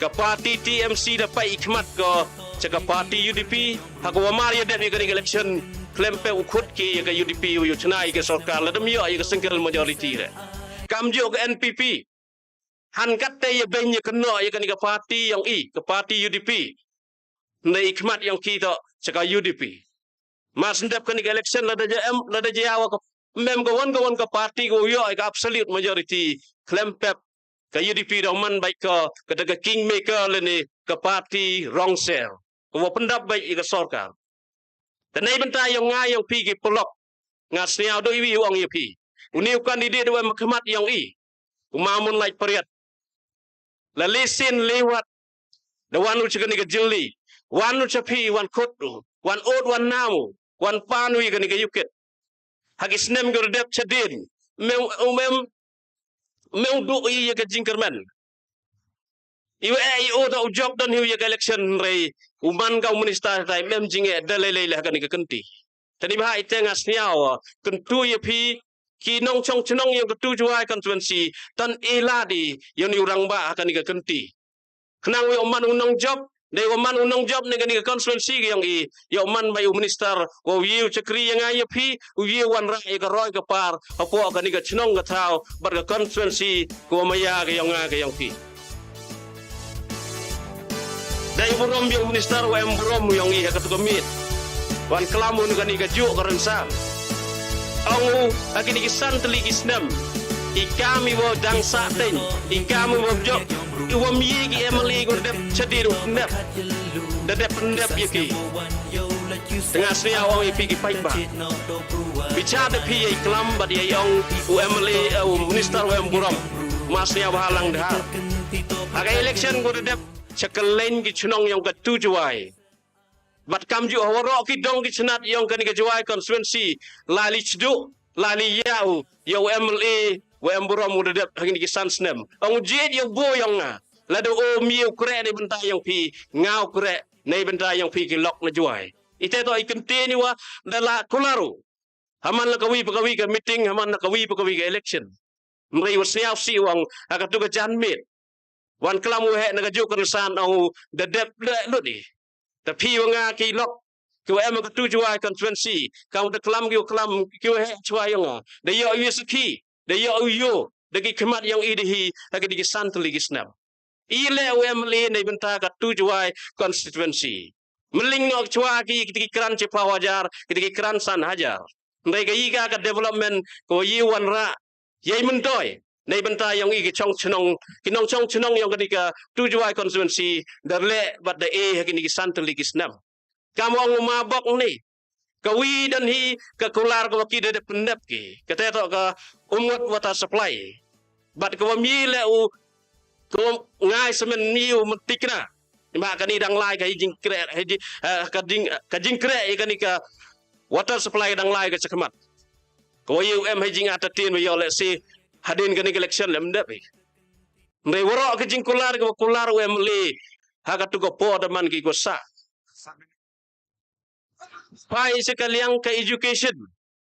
ka parti TMC dapat ikmat ko ka parti UDP hakwa maria det ni ka election klempep ukhut ki ka UDP yu chnai ka sorkar la dam yo ka single majority re kam jo ka NPP han katte ye ben ye kno ye ka parti yang i ka parti UDP nei ikmat yang ki to ka UDP mas ndep ka election la da awa mem kawan ke parti ko yo ka absolute majority klempep ka UDP roman baik ka kadaga kingmaker leni ke parti wrong sel ko pendap baik ka sorkar tanai benta yang ngai yang pi ki pelok ngas niau do iwi wang yapi uniu kandidat wa mahkamat yang Moonlight Pariat la lesen lewat da wanu chikani ka jilli wanu chapi wan kotu wan od wan namu wan panui kani ka yuket hagis nem gordep chadin meu do iya ka jingkerman iwe ai o da job dan hiu ya election rei uman ka minister tai mem jinge dalele la kani ka kenti tani ba ite ngas niao kentu yapi ki nong chong chnong yang ketu juai constituency tan eladi yang ni urang ba akan ni kenti kenang we oman unong job de oman unong job ni ka constituency yang oman mai minister wo yiu chakri yang ai phi yiu wan ra ka roi ka par apo akan ni ka chnong ka thau bar ka constituency ko maya ka yang phi dai burom yang minister wa burom yang ka tu komit wan kelamun ka ni ka ju ka rensam Angu akin ikisan telik isnam ikami wo dang saten ikami wo jok iwam yigi emali gordep chadiru ndep dadep ndep yiki tengah sri awang ipi ki paidbah bicara pi iklam bad yong emali minister wa buram masnya bahalang dah aga election gordep chakalen ki chunong yang ketujuai bat kamju hawaro ki dong ki chnat yang kan juai constituency lali chdu lali yau yo MLA wa emburam mudadap hangin ki sansnem ang jid yo bo yang na lado o miu kre ni benta yang pi ngau kre nei benta yang pi ki lok na juai ite to ikente ni wa dala kularu haman la kawi pakawi ka meeting haman la kawi pakawi ka election mrei wasniau si wang akatu ka janmit wan klamu he na ka ju kan san au dadap ludi tapi wanga ki lok ko em ka tu juai constituency kau de klam ki he chua yang de yo USP de yo de ki kemat yang idihi agi di santli gisnam ile emle nei benta ka tu juai constituency meling nok chua ki kran cepa wajar ki kran san hajar ndai ga iga ka development ko yi wan ra yai mentoi nei benta yang i ki chong chnong yang ka tu juai constituency darle bat de hagi ni santli gisnam kamu ang mabok ni kawi dan hi ka kular ko ki de pendap ki kata to ka umut water supply bat ko mile u ko ngai semen niu metikna ma ka ni dang lai ka jing kre ka jing kre ka ni ka water supply dang lai ka chakmat ko yu em jing atatin yo le si hadin kani election lem dap ndai woro ke jing kular emle ha ka tu ko po da man ki ko sa pai sekaliang ke education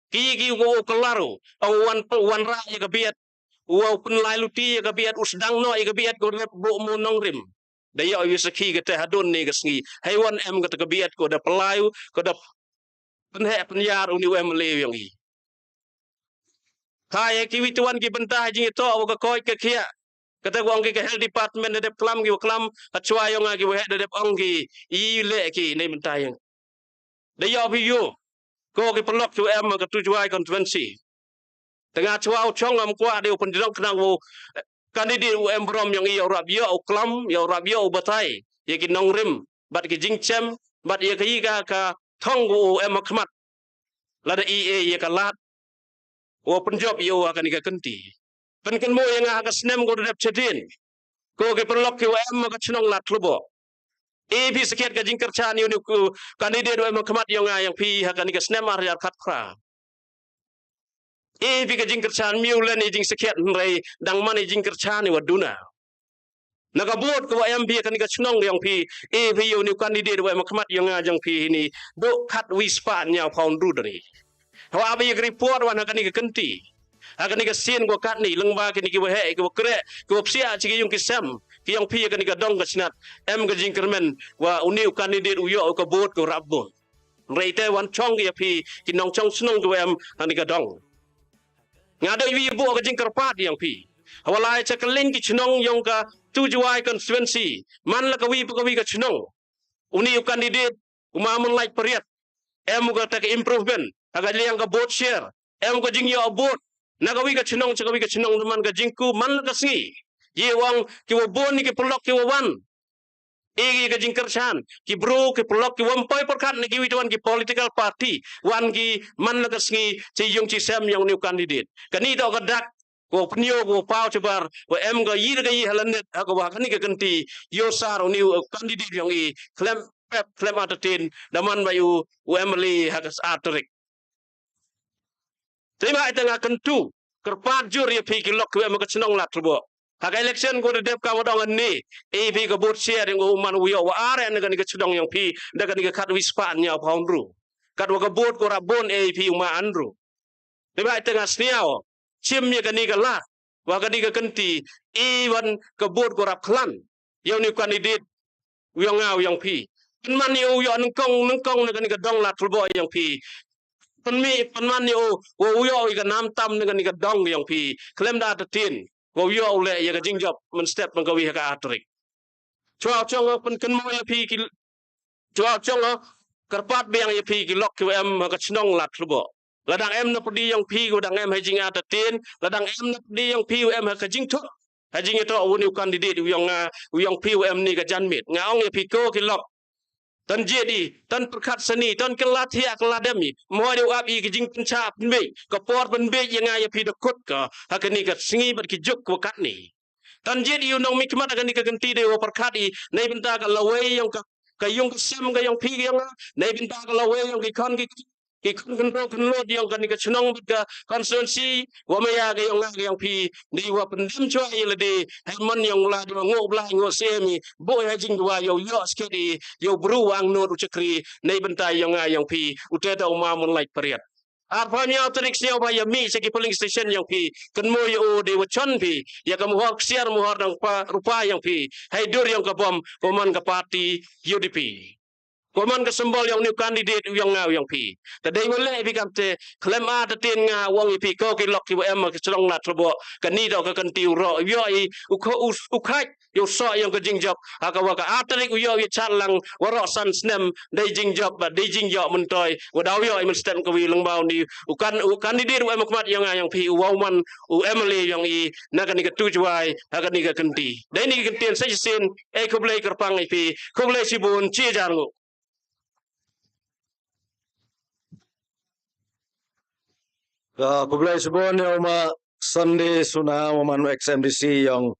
ki go kelaru au wan ra ya kabiat wa pun lai luti ya kabiat usdang no ya kabiat ko bo mo nong rim daya yu saki ke hadun ni kesngi haiwan em ke kabiat ko da pelayu ko da penhe penyar uni emle yang i kaya ki wituan ki bentah jing to wa ko ke kia kata wong ki health department de klam achwa yang gi we de ong ki i le ki nei bentah yang daya piyu ko ki pelok tu em ke tujuai constituency tengah chwa chong am kwa de penduduk kenang wo kandidat em brom yang i rap yo klam yo rap yo batai ye ki nong rim bat ki jing chem bat ye ki ka thong wo em khmat la da ye ka lat wo penjob yo akan ka kenti penken mo yang ka snem go dep chedin ko ke perlok ki em ka chnong Ladthadlaboh pi sekiat ka jingker chan ni ku kandidat em khmat yo yang pi akan ka snem ar khat kra pi ka jingker chan miu len jing sekiat rei dang man jingker chan ni waduna nakabot ko em pi akan ka chnong yang pi yo ni kandidat em khmat yo yang pi ni do khat wispa nya paun ru dari hawa abi report wan akan ni kenti akan ni sien go kat ni lengba ki ni ki he ki kre ki sia chi yung ki sam ki yang pi akan ni dong ka snat em ga jingkermen wa uniu kandidat uyo ka bot ko rabon reite wan chong ki pi ki nong chong snong ko em ani ka dong ngada wi bo ka jingker pat yang pi hawalai cha kalin ki chnong yung ka tujuai constituency man la ka wi ka chnong uniu kandidat Moonlight Pariat em ga ta improvement aga liang ka bot share em ko jing yo bot nagawi ka chnong man ka jingku man ka si ye wang ki wo bon ni ki pelok ki wo wan Igi ka jingkersan ki bro ki pelok ki wampai perkat ni ki wituan ki political party wan ki man lagas ngi ci yung ci sem yang new candidate kani do ka dak ko pnio ko pau cebar ko em ga yir ga yi halanet ko wa kani ka kanti yo sar new candidate yang i klem atatin daman bayu Emily hakas atrik terima itanga kentu kerpat jur ya pi ki lok ko em ka chnong Ladthadlaboh hak election ko de dep ka wadong ni e pi ka bot share ngo man wiyo wa are ne ka chudong yang pi da ka ni ka khat wispan nya paundru kat wa ka bot ko rabon e pi ma andru de ba tengah sniao chim ye ka ni ka la wa ka ni ka kenti e wan ka bot ko rap klan yo ni candidate wiyo ngau yang pi man ni yo nang kong ne ka ni ka dong Ladthadlaboh yang pi pan man ni o yo ka nam tam ne ka ni ka dong yang pi klem da tatin ko yo le ya ka jingjop man step man ka wi ka atrik chwa chong pen kan mo ya pi ki chwa chong kerpat biang ya pi ki lok ki em ka chnong Ladthadlaboh ladang em na pdi yang pi ko dang em ha jing atatin ladang em na pdi yang pi em ha ka jing thok ha jing to woni candidate yang pi em ni ka janmit ngaong ya pi ko ki lok tan jadi tan perkat seni tan kelatia keladami mo de up i ki jing pencha penbe ka por penbe yang ya pi dekut ka hakani ka singi ber ki juk ko kat ni tan jadi unong mi kmat agani ka ganti de perkat i nei benta ka lawe yang ka yung sem ka yang pi yang nei benta ka lawe yang ki kon kan lo yang kan ka chnong ka constituency wa maya ka yang pi ni wa pendem chwa ile de man yang la de ngo blai ngo semi boy ha jing wa yo skedi yo bru wang no chakri nei benta yang pi uteta uma Moonlight Pariat Arpanya autorik siya ba yami sa polling station yang pi kan mo yo de wachon pi ya ka muhak siar muhar ng rupa yang pi hay dur yang ka bom koman ka party UDP Koman ka sembol yang new candidate yang ngau yang pi. Tadai ngole pi kamte klem a tatin nga wong pi ko ki lok ki em ka chlong Ladthadlaboh kan ni do ka kan tiu ro yo i u khat yo so yang ka jingjop ka wa ka atrik yo i chat lang waro san snem dai jingjop ba dai jingjo mun toy wa daw yo i mun stem ka wi lang bau ni u candidate em kmat yang pi u man u Emily yang i na kan ni ka tu jwai ka ni ka kanti. Dai ni ka tien sa sin e ko blai kerpang i pi ko blai sibun chi jangu Kublai subon yang ma Sunday suna man XMDC yang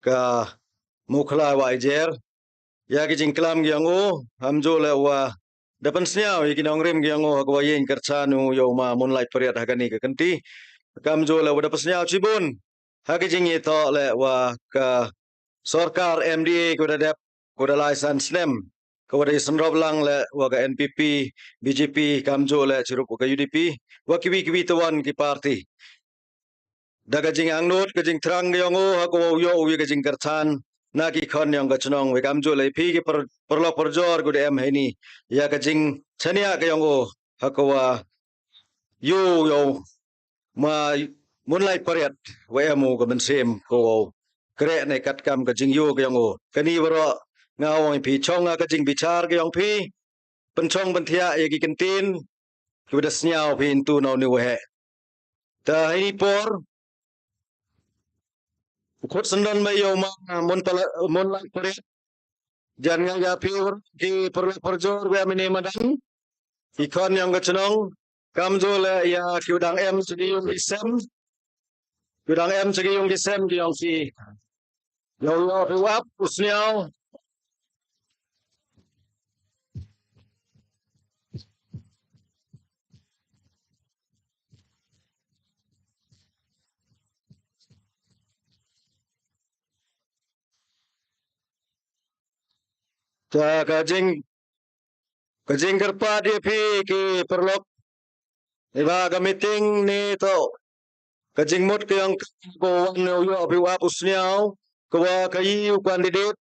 ka mukla wa ijer ya ki jingklam yang hamjo le wa dapan sniao ki nong rim yang ka yin kerchanu yo ma Moonlight Pariat hagani ka kanti kamjo le wa dapan sniao cibun hagi jingi to le wa ka sarkar MDA ko dep ko da license nem ko da senrob lang le wa ka NPP BJP kamjo le cirup ka UDP wa kiwi tawan ki party daga jing angnut ka jing trang yang ko yo wi ka jing kerchan na ki khon yang ka chnong we kamjo le pi ki perlo perjor ko em heni ya ka jing chania ka yang ha ko wa yo ma Moonlight Pariat we amu ka bensem ko kre ne kat kam ka jing yo ka yang kani waro ngawang pi chong ka jing bichar ka yang pi penchong benthia ya ki kentin kita senyau pintu nau ni wahe. Dah ini por. Ukut sendan mayo ma Moonlight Pariat. Jangan ya piur ki perjor we amini madang. Ikon yang kecenong kamjole ya kiudang em segi yung isem. Kiudang em segi yung isem ki yang si. Yo riwap usniao. Ta kajing kerpa dia pi ki perlok iba ka meeting ni to kajing mut ke yang ko wan yo pi wa pusniao ko wa kayi candidate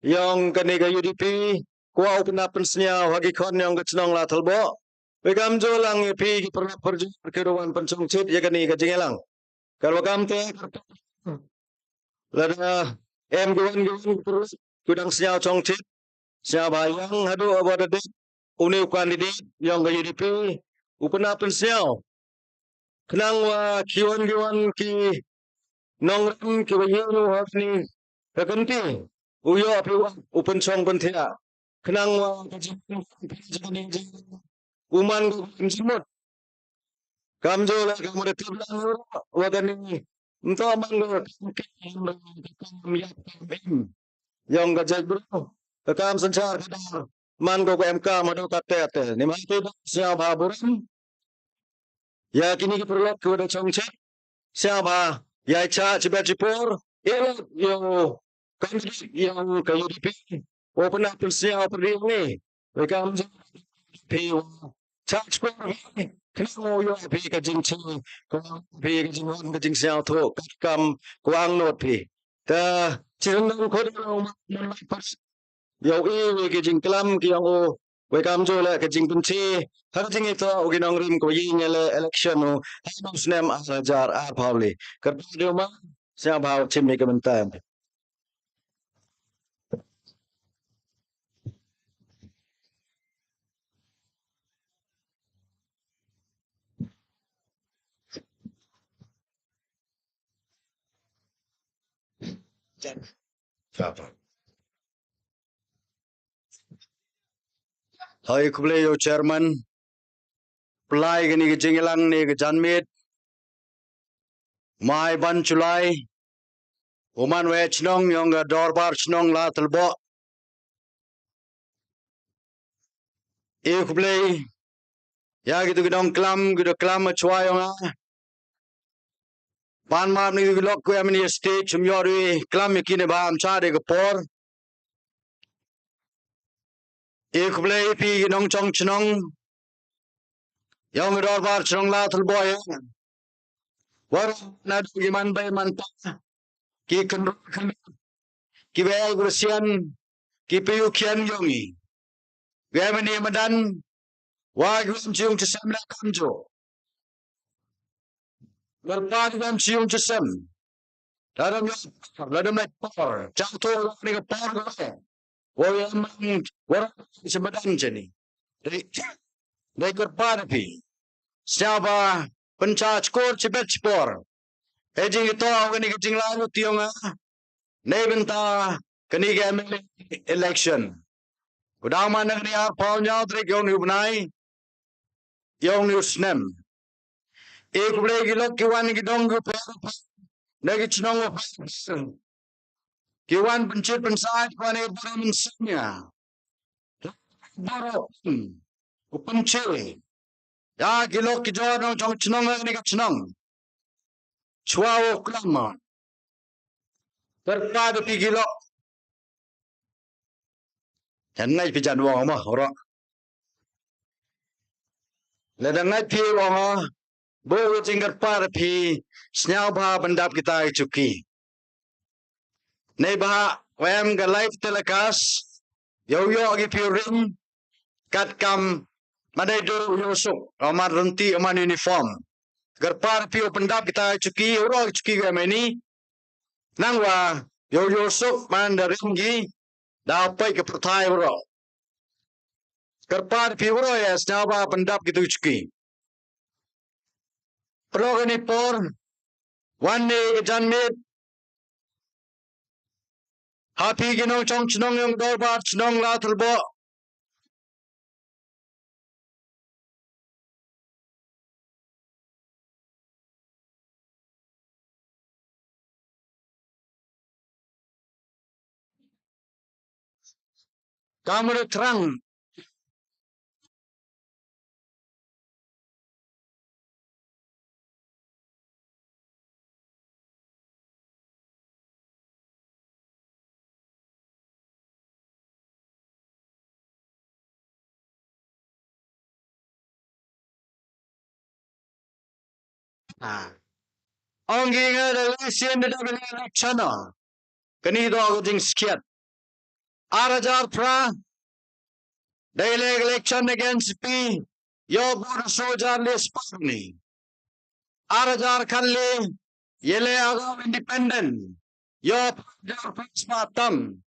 yang kani ka UDP ko au penapen sniao hagi kon yang kecnong Ladthadlaboh we kam jo lang pi ki perlok perju ke rowan pencong chit ya kani kajing elang kalau kam te lada em gwan terus kudang sniao chong chit siapa yang hadu abada dek uni candidate yang ke UDP upena pensiao kenang wa kiwan ki nongram ki wayu hafni kakanti uyo piwa upen chong pentia kenang wa uman jimut kamjo la kamure tiblang wa gani nto man lo yang gajak bro kam sanchar kadar man go MK madu kate ate ni ma tu sia baburam ya kini ki perlu ko da chongche sia ba ya cha chibet jipur yo kan yo ka UDP open up sia open ni kam pi charge ko kenal yo pi ka jing chi ko pi ka jing on ka jing sia tho kam kuang not pi ta chiran ko da pas yo we ka jing klam ki yang o we kam jo la ka jing pun chi ha jing ito o ginong rim ko yin ele election o ha snem asajar ar probably ka dio ma sia bao chim ni ka mentam Hai kuble yo chairman plai gani ke jingilang ni ke janmit mai ban chulai uman we chnong yong ga dorbar chnong Ladthadlaboh e kuble ya gitu gidong klam chwa yong ban ma ni lok ko amni state chum yori klam kine ba am cha de ko por e kuble pi gidong chong chnong yong dorbar chnong Ladthadlaboh ya war na gi man bay man ta ki kan ki be grusian ki piu kian yongi we mani madan wa gum chung chsam la kamjo berpad gum chung chsam dalam ladam na por chang to ni ka por ko wo yam war sebadan jeni dai berpad pi siapa pencaj skor cebet spor ejing ito ni jing lalu tiong nei benta kani ga election udang mana ni ar paul nyau trik yong ni bunai yong ni snem e kuble gilok kiwan gidong go nagi chnong kiwan pencit pensat pane baram semnya baro upenche ya gilok kijor chong chnong ni ka chnong chwao klama terpad pi gilok jangai pi janwang ma ora le dangai pi wong bo jingar par pi snyau ba bandap kita cuki nei ba wem ga live telecast yo gi pi ring kat kam madai do yo sok amar renti aman uniform garpar pi bandap kita cuki ro cuki ga meni nangwa yo sok man da ringi da pai ke perthai ro garpar pi ro ya snyau ba bandap gitu cuki Progani por one day janmit happy ginong chong chnong yung dorbar chnong Ladthadlaboh kamera terang Ongi nga relation da election kani do jing skiat arajar pra daily election against P yo bor sojar les parni arajar khalle yele agam independent yo jar pasmatam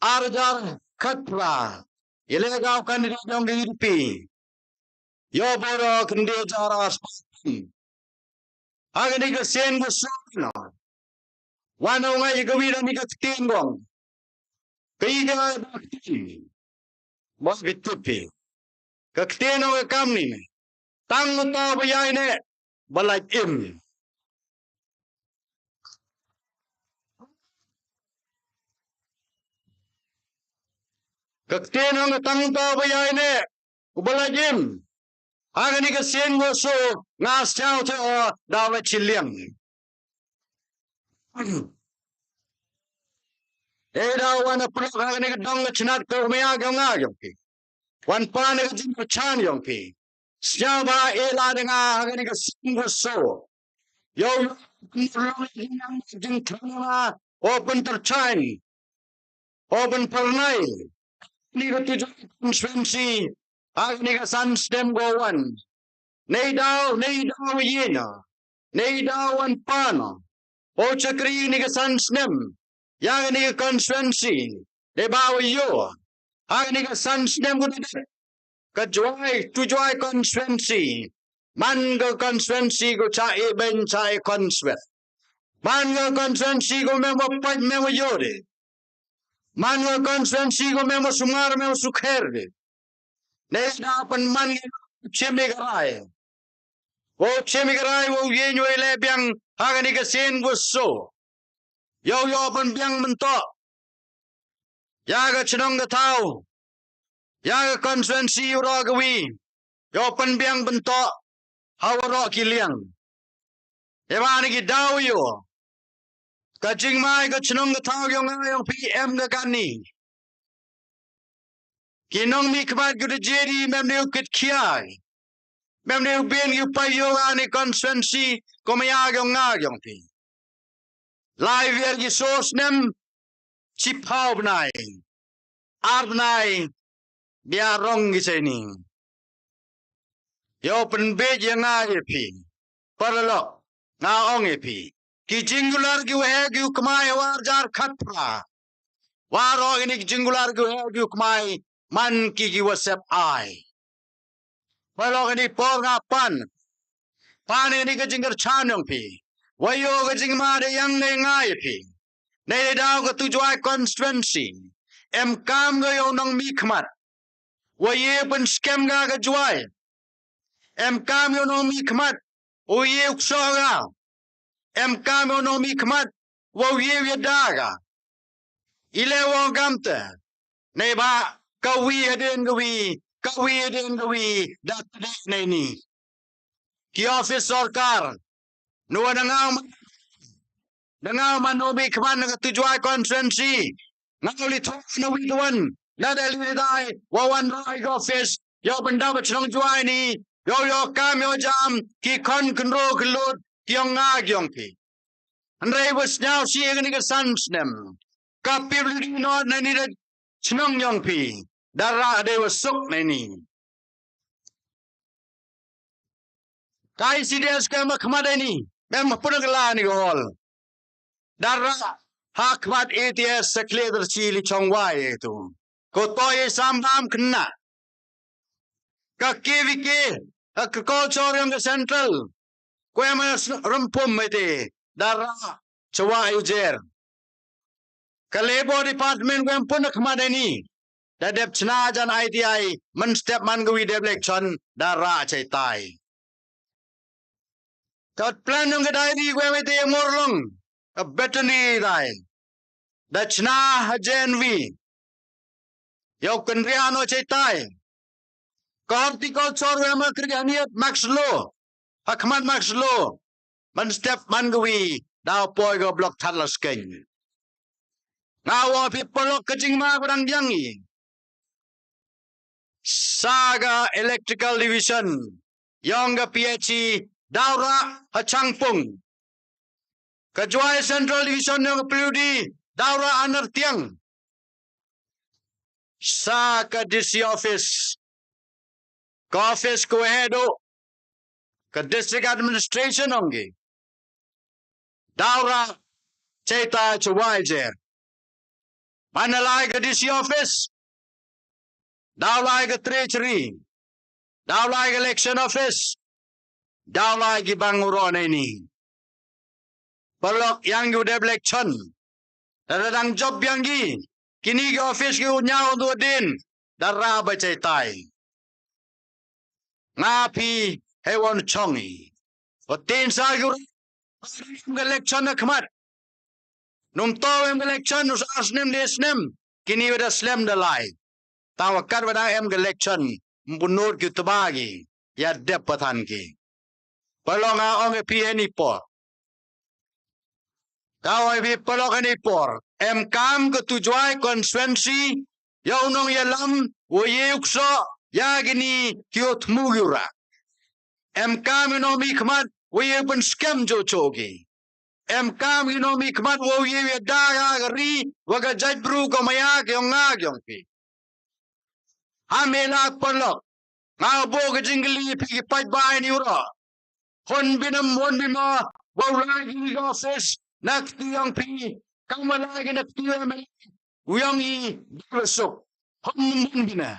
arajar khatra yele agam candidate yong UDP yo bor candidate jar aspatam agani ka sen go so no wano nga igawin ni ka tingong Kaya bakti. Mas bitupi. Kakteno ke kami. Tang ta bayai ne. Balai im. Kakteno ke tang ta bayai ne. Balai im. Aga ni ka sen go so ngas chao te o dawa chiliang. Eda wana pro aga ni ka dong ka chinat ko maya ga ki. Wan pa ni ka jing ko chan yong ki. Siya ba ela de nga aga ni ka sen go so. Yo jing thana open terchain. Open pernai. Ni ka tujuh konstituensi. Aga ni ka san stem go wan. Nei daw yena. Nei daw wan pano. O chakri ni ka san stem. Yang ni ka konstituensi. De bawa yo. Aga ni ka san stem ko de. Kajuai tujuai konstituensi. Man ka konstituensi ko chai ben chai konstituensi. Man ka konstituensi ko memo paj memo yode. Man ka konstituensi ko memo sumar memo sukherde. Nei daw pan man chemi garai. O chemi garai wo yenyo ile biang aga ni ka sen go so. Yo pan biang mentok. Yaga chenong ka tau. Yaga konstituensi uro gawi. Yo pan biang bentok. Hawaro kiliang. Eba ni ki daw yo. Ka jing mai ka chenong ka tau yung ngayong PM ka kani. Kinong mi kamat ko de jedi mem ne ukit kiai. Mem ne ubin yu pa yo ani konstituensi komayag yung ngayong pi. Live yer ki sos nem chipaw bnai. Arbnai biarong giseni. Yo penbej yang ngaye pi. Paralok ngaong pi. Ki jingular ki wehe ki ukmai war jar khatra. Waro ini ki jingular ki wehe ki ukmai man ki wasep ai. Paralok ini por ngapan. Pan ini ki jinggar chanong pi. Wayo ki jingma de yang ne ngaye pi. Ne daw ka tujuai konstituensi. Em kam ga yo nang mikmat. Waye pen scam ga ka juai. Em kam yo nang mikmat. Waye ukso ga. Em kam yo nang mikmat. Waye daga. Ile wong gamte. Ne ba kawi hadin gawi. Kawi hadin gawi. Datade ne ni. Ki office sarkar. Nuwa Nangaw manobi kaman ng tujuay konstituensi. Ngaw lito na widuan. Nadali dai wawan rai office. Yo pendapat senong juay ni. Yo kam yo jam. Ki kon kenro kelut. Kiong ngagyong pi. Andrei was now siya ni ka sansnem. Kapir li no na ni senong yong pi. Dara de was suk na ni. Kai sides ka makmada ni. Mem punagla ni gol. Dara hakmat ETS sa kleder chili chongwai itu. Kotoy sambam kena. Kakivike agriculture yung central. Kuya mas rumpum iti. Dara chawa ujer. Kalebo department kuya punak madani. Dadep chnajan ITI man step man gawi dep election dara chay tay. Kat plan yung kadayri kuya iti morlong. A betani dai. Dachna hajenvi. Yo kendriano cetai. Horticulture wema krianiat Max Law. Hakmat Max Law. Man step mangawi. Daw poy go block tadlas king. Ngawa pipolok kajing mga kurang diangi. Saga Electrical Division. Yongga PHE. Daura hachangpung. Kajuai Central Division ng PUD, Daura Anartiang. Sa DC Office, ka-office ko hedo, ka-district administration ongi. Daura Cheta Chuwaijer. Manalay ka DC Office, Daulay ka Treasury, Daulay ka Election Office, Daulay ka Banguron ini. Palok yang yu deb election. Dadang job yang gi. kini ke office ke unyau tu din darah baca tai ngapi hewan chongi otin sa gur election na khamat num to election us asnem desnem kini wada slam dalai tawakat wada election mbunur ki tabagi ya dep pathan ki palonga ong pi ni por kawai pi palonga ni por kam ke tujuai konstituensi ya unong ya lam wo ye ukso ya gini kiot mugura kam inomi khmat wo ye ben scam jo chogi kam inomi khmat wo ye da ya gari wa ga jaj bru ko maya ke nga gyong pi hamela palok nga bo ga jingli pi paidbah ni ura hon binam wo lagi ga office nak tiang pi kamala ga nak tiang uyang i besok hon bina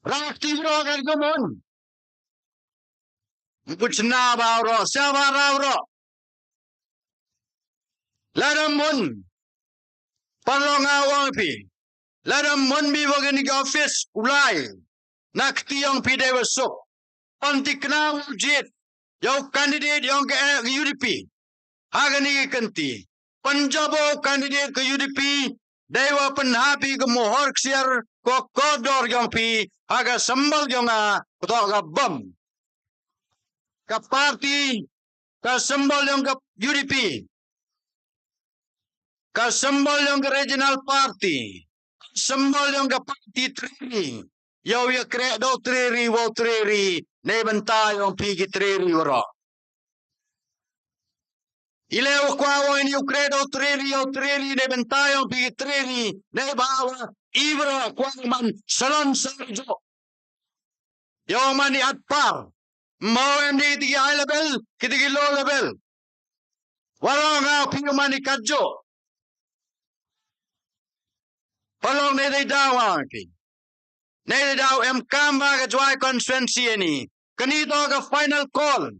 rakti ro ga gomon puchna ba ro sa ba ra ro ladam mon palonga wang pi ladam mon bi wa ga ni office ulai nak tiang pi de besok antikna ujit yo candidate yang ke UDP hagani kanti Punjabo candidate ke UDP dewa penhapi ke mohor ksiar ko kodor yang pi haga sambal yang ko ga bom ka parti ka sambal yang ke UDP ka sambal yang ke regional party sambal yang ke parti triri yo ya kre do triri wo triri ne bentai yang pi ki triri ora Ileo kwa in Ukraine treli ne bentayo pi treli ne bawa ibra kwa man salon sarjo yo mani atpar mo endi di high level kiti low level wala nga pi mani kadjo palong ne dai dawa pi ne dai daw kamba ga joy constituency ni kani to ga final call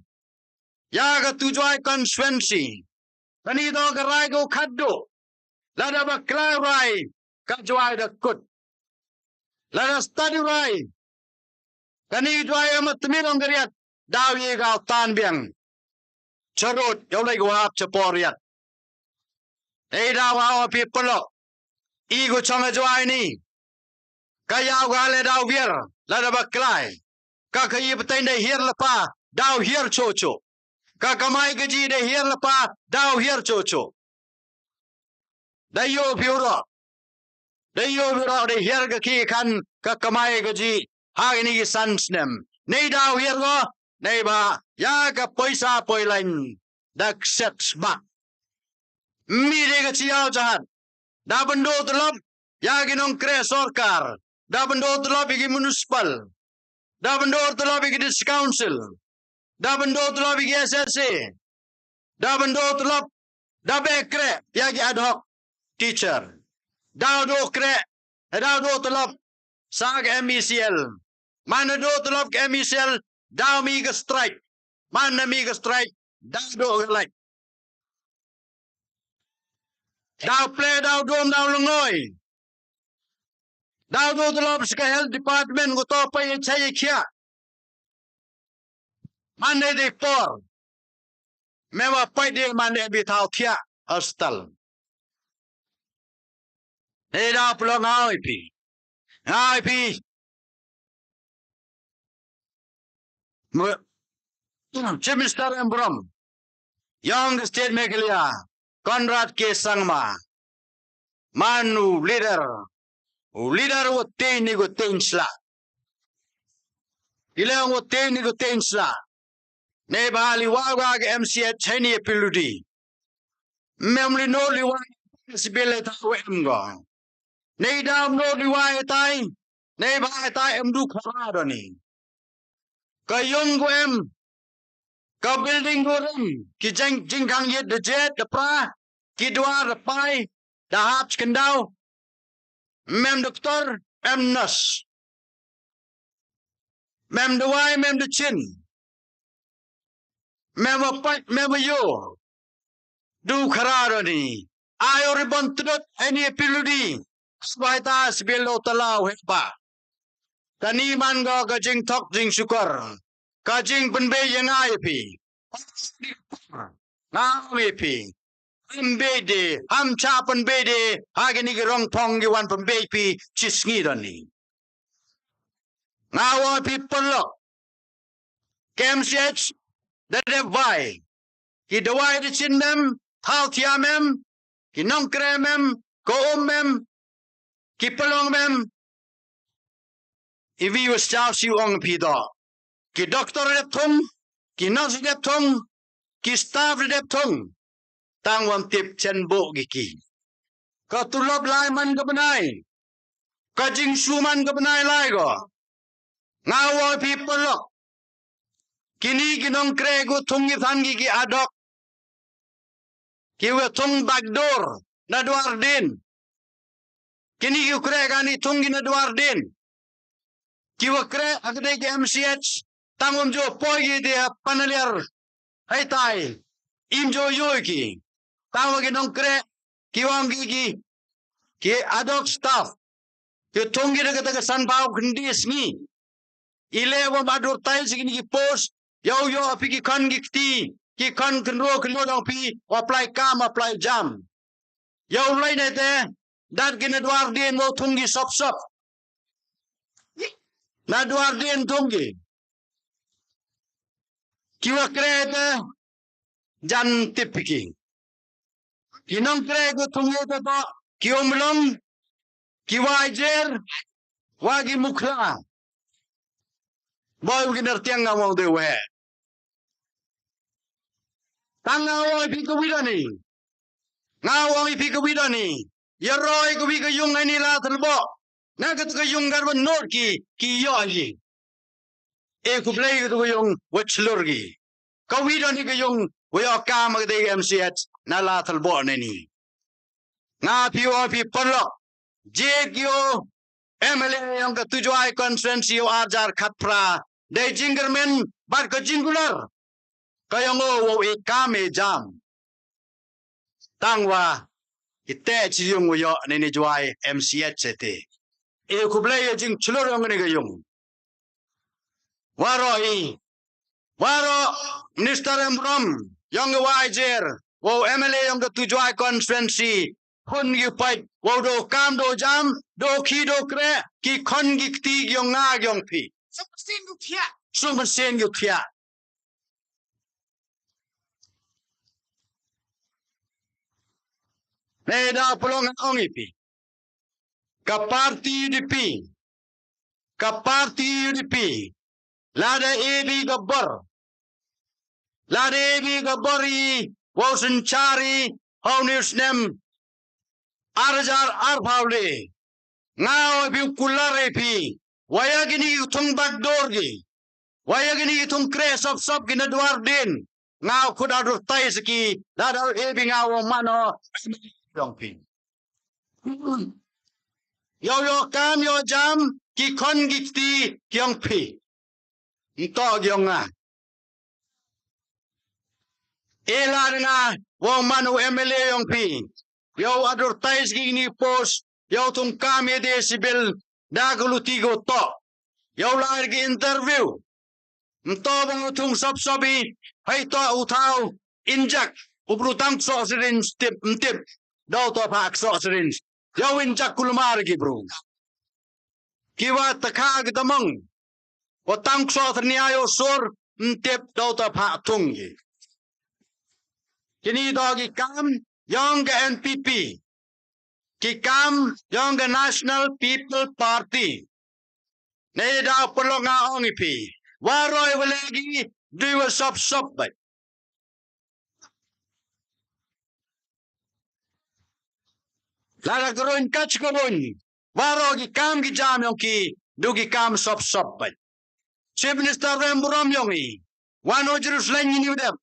ya ga tu joy constituency kani to ga rai go khaddo lada ba rai ka joy da kut lada study rai kani joy amat mirong gariat daw ye ga tan biang charot yo lai go hap chaporiat ei daw ha pi polo i go changa joy ni kaya ga le daw vier lada ba ka kai patain de hier la pa daw hier chocho ka kamai gaji de hier la pa daw hier chocho dayo biuro de hier ga ki kan ka kamai gaji ha ni sansnem nei daw hier go nei ba ya ka paisa poilain dak sets ba mi de ga chiao jahan da bando tulop ya ginong kre sarkar da bando tulop gi municipal da bando tulop gi dis council da bando tulop gi SSA da bando tulop da bekre ya gi ad hoc teacher da do kre da do tulop sag MECL mana do tulop ke MECL da mi ga strike mana mi ga strike da do like da play da dom da lungoi da do tulop ska health department go to pa ye chai khia mane de por mewa pai de mane bi thau khia hostel e da plong ai pi mo Chimister Embrom young state Meghalaya Conrad K Sangma manu leader wo teni go tensla ilang wo teni go tensla ne bali waga ke MCH chani piludi memli no liwa sibele ta wem go ne dam no liwa tai ne ba tai em du khara do ni ka yong go em ka building go rem ki jing kang yet de jet de pra ki dua de pai da hap skandau mem doktor em nas mem de wai mem de chin mem a pat mem a yo du khara do ni Ayo ribon tudut ini piludi. Sebaita sebelo talau hepa. Kani man go kajing tok jing syukur. Kajing penbe yang ayepi. Ngamepi. Pembede, hamcha pembede, hagini gerong tong giwan pembepi cisngi dani. Ngawa people look. KMCH, that they vai. Ki dawai di cindem, thal tiamem, ki nongkremem, ko ummem, ki pelong mem. Ivi was chow si ong pida. Ki doktor dep tung, ki nurse dep tung, ki staff dep tung. Tang wam tip chen bo giki. Ka tulop lai man ka benai. Ka jing su man ka benai lai go. Ngawa people look. Kini ginong krego tungi thangi ki adok. Kiwa tung bagdor na duar din. Kini kiwa krega ni tungi na duar din. Kiwa kre agde ki MCH. Tangom jo pogi dia panaliar. Hai tai. Imjo yoy ki. Tawa ginong kre. Kiwang gigi. Ki adok staff. Ki tungi na kata sanpao kandis ni. Ilewa advertise kini ki post. Yo api ki kan gikti. Ki kan kenro dong pi. Apply kam, apply jam. Yo lai na te. Dat kina duar din mo tungi sop. Na duar din tungi. Kiwa kre te. Jan tipiki. Kinong kre ko tungi te to. Kiomlong. Kiwa ijer. Wagi mukla. Boy kinertiang nga mo dewe. Tangawang ipikawidani. Ngawang ipikawidani. Yaroy kawikayong ay Ladthadlaboh. Nagatukayong garban norki kiyoyi. Kublay katukayong wachlurgi. Kawidani kayong wayaka magday MCH na Ladthadlaboh nini. Nga piyo pipalok. Jekyo MLA yung katujuay conference yung ajar katpra. Day jingermen bar ka jingular. Kaya ngo wo ikame jam. Tangwa ite chiyong yo nini juay MCH ete. Kublay jing chulor yung nini kayong. Waro Minister Embrom yung wajer wo MLA yung katujuay conference hun yupay wo do kam do jam do ki do kre ki kon gikti yung nga yung pi. Suman sen yu tia. Neda pulong ang ipi. Ka party UDP. Ka party UDP. Lada ebi gabbar. Lada ebi gabbari. Wosen chari. Haunir snem. Arjar arpavle. Ngao ebi kulare pi. Wayagini utong bagdorgi. Wayagini itong kre sop ginaduar din. Ngao kud advertise ki dadar ebi ngao mano dong pi. Yo kam yo jam ki kon gikti kyong pi. Ito gyong nga. Ela nga wo mano MLA yung pi. Yo advertise ki ni post yo tung kami decibel dagulutigo to. Yo lahir ki interview. Mto bang utung sop-sobi, hay to utaw, injak, ubrutang so syringe tip, daw to pak so syringe. Yaw injak kulumar ki bro. Kiwa takag damang, watang so niayo sur, tip daw to pak tunggi. Kini dogi kam, yung NPP. Kikam, yung National People Party. Nay daw pulo nga ongipi. Waroy walagi diwa sop bay. Lala karon catch karon. Waro gi kam gi jam yung ki dugi kam sop bay. Chief Minister Remburam yung wano Jerusalem ni udap.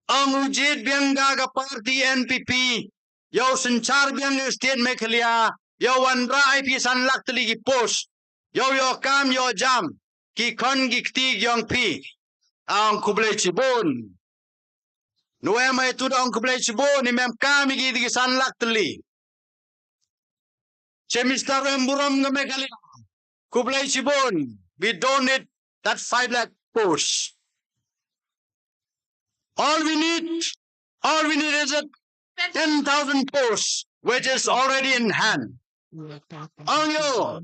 Ang ujid biyang gaga party NPP yaw senchar biyang state Meghalaya yaw wanra IP sanlak taligi post yaw kam yo jam. Ki kon gikti yung pi ang kublay chibon. Noe mai tu dong kublai cibo ni mem kami gi sanlak teli. Semester buram nge Meghalaya. Kublai cibon. We donate that 5 lakh posts. All we need is a 10,000 posts, which is already in hand. Ang yo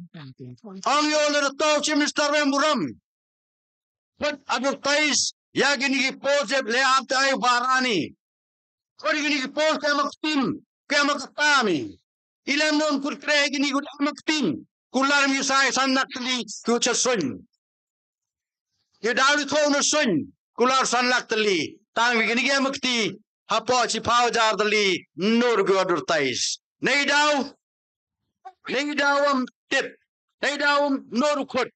na to semester buram. But advertise ya gini post le after ay barani. Kori gini post kaya maktim, kaya makatami. Ilam non kurtre gini gud maktim. Kular mi sai sanak tali tu chasun. Ye dalu to no sun. Kular sanak tali. Tang gini kaya makti. Hapo chi pau jar tali nur gu advertise. Nei daw am tip. Nei daw am nur khut.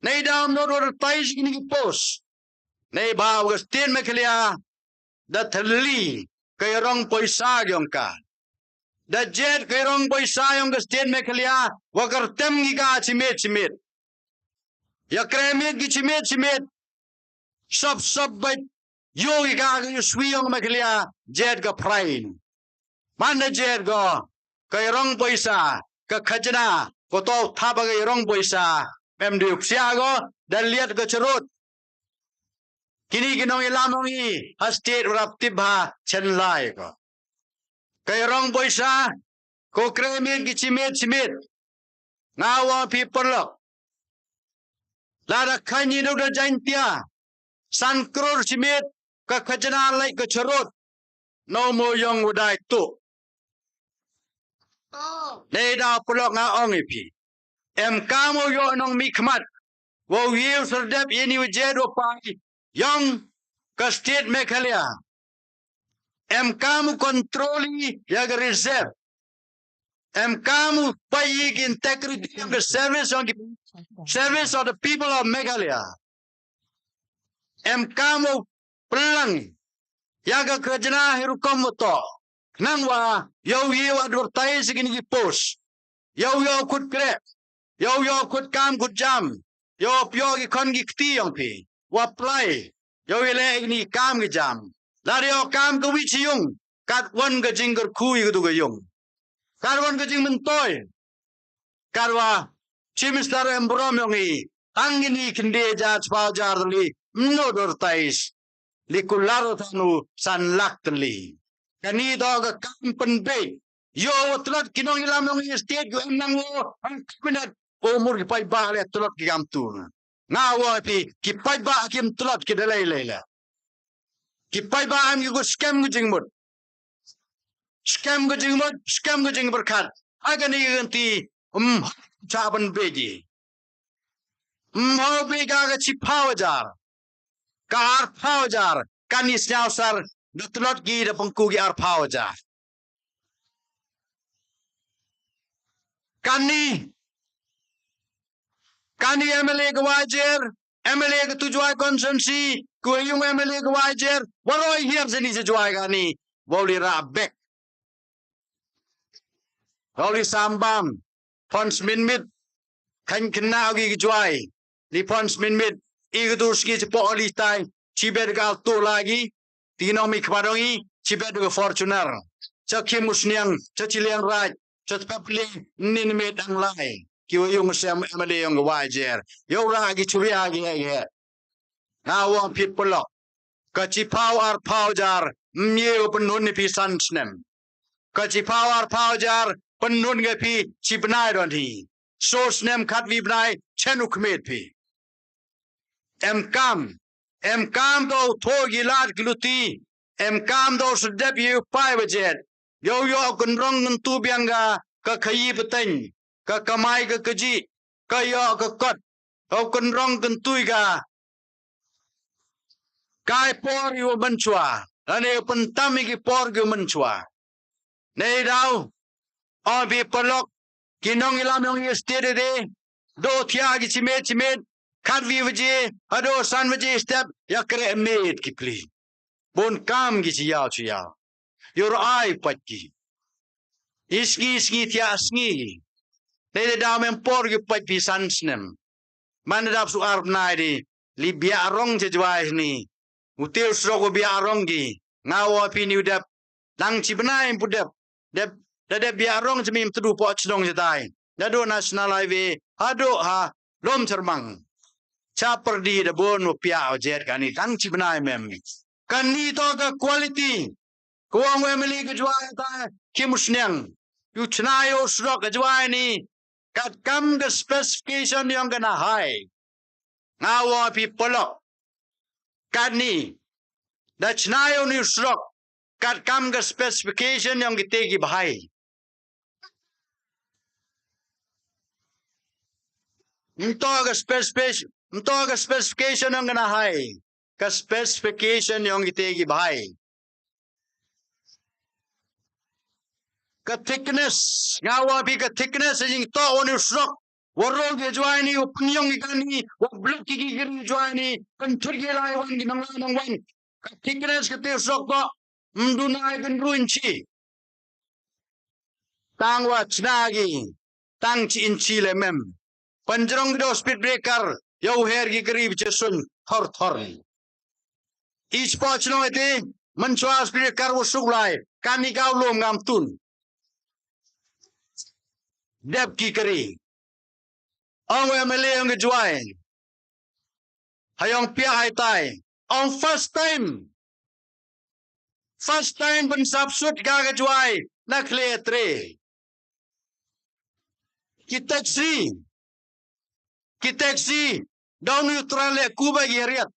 Nei daw am nur advertise gini post. Nei ba Augustin Meghalaya Ladthadlaboh kay rong poisa gyong ka. Da jet kay rong poisa yung Augustin Meghalaya wakar tem giga chimit. Ya kremit gi chimit. Sab bait yo giga yu swi yung Meghalaya jet ka prain. Mana jet go kay rong poisa ka khajna ko to thaba kay rong poisa em diuk sia go daliat ka charut. Kini ginong ilamong hastit urap tibha chenlai ko. Kay rong poisa ko kremit gi chimit. Ngawa people Lada kanyi do da jantia. San crore chimit ka khajana lai ka charot. No mo yong udai tu. Nei da pulok nga ong ipi. Em kamo yo nong mikmat. Wo yiu serdep ini wajedo pai. Yang ka state Meghalaya. Em kamu kontroli yaga reserve. Em kamu payig integrity of the service of the people of Meghalaya. Em kamu pelang yaga kerjana hirukom to. Nangwa yo advertise gini post. Yo kut krep. Yo kut kam kut jam. Yo pyo gi kon gi kti yong pi. Wa apply. Yo ile gini kam gi jam. Lari yo kam ko wichi yung. Kat wan ga jingger kui ga du ga yung. Karwan ka jing mentoy. Karwa chimstar embrom yung angini kinde jat paujar li mnodor tais likularo tanu sanlak tali. Kani doga kampen be. Yo tulad kinong ilam yung state yung nang ang kabinet umur ki paidbah le tulad ki gamtun. Ngawa pi ki paidbah kim tulad ki dalay layla. Ki paidbah am yung scam ko jing mut. Scam ko jing berkat. Aga ni ganti chaban beji. Mau bega ga chi pawajar. Ka ar pawajar. Kanis nyausar dutulot gi da pengku gi ar pawajar. Kani MLA ke wajar. MLA ke tujuan konsensi. Kue yung MLA ke wajar. Waroi hiar sini sejuai kani. Wali rabek. Wali sambam. Pons minmit. Kan kenal gi kejuai. Li pons minmit. Igutus gi cepo olistai. Cibet gal tu lagi. Tinomi kepadongi. Cibet ke Fortuner. Cakim musniang. Caciliang raj. Cacpapling. Ninmit ang lai. Kiwa yung siyam MLA yung wajar. Yung lagi curi lagi. Ngawang pitpulok. Kacipaw ar pawjar. Myew penun ni pisan snem. Kacipaw ar pawjar. Penun ke pi cipnai don hi. So snem kat vi bnai chenuk med pi. Em kam do thogi lat gluti. Em kam do sedep yu pai bajet. Yo kunrong ngentu biangga ka khayi peteng. Ka kamai ka keji. Ka yo ka kot. Yo kunrong kentui ga. Kai por yu menchua. Lani pentami ki por yu menchua. Nei daw. Abi pelok. Kinong ilam yung estate de. Do tiagi cimet. Kadvi vaje. Ado san vaje step. Ya kere emet ki pli. Bon kam ki chiyao. Your eye patki. Iski tia asngi. Nei daw men por yu patpi san snem. Mana dap su arp nai di. Li biarong je jwai ni. Util srogo biarong gi. ngawa pi new dep lang chi benai pudep dep dep biarong jemim tedu po chnong jetai dado national highway hado ha lom cermang cha perdi de bon pia jet kani tang chi benai mem kani to ka quality kuang emily ke jwai ta kim sneng yu chnayo srok ke jwai ni kat kam ke specification yang kana high ngawa pi polok kani da chnayo ni srok kat kam ke specification yang kita gi bahai Mtoga specification yang kana high ka specification yang kita gi bahai ka thickness ngawa pi ka thickness jing to on srok warol ge jwani opinion gi kani wa block gi gi jwani kan thurge lai wan gi nang wan ka thickness ke te srok ko mdunai kan ruinchi tangwa chnagi tang chi inchi le mem panjrong do speed breaker yo her gi garib chesun thor each patch no ete manchwa speed breaker wo suklai kani gaw lom ngam tun dep ki kari ong emele ong join hayong pia hai tai on first time ben subsut ga join na clear 3 ki taxi down neutral le kuba geriat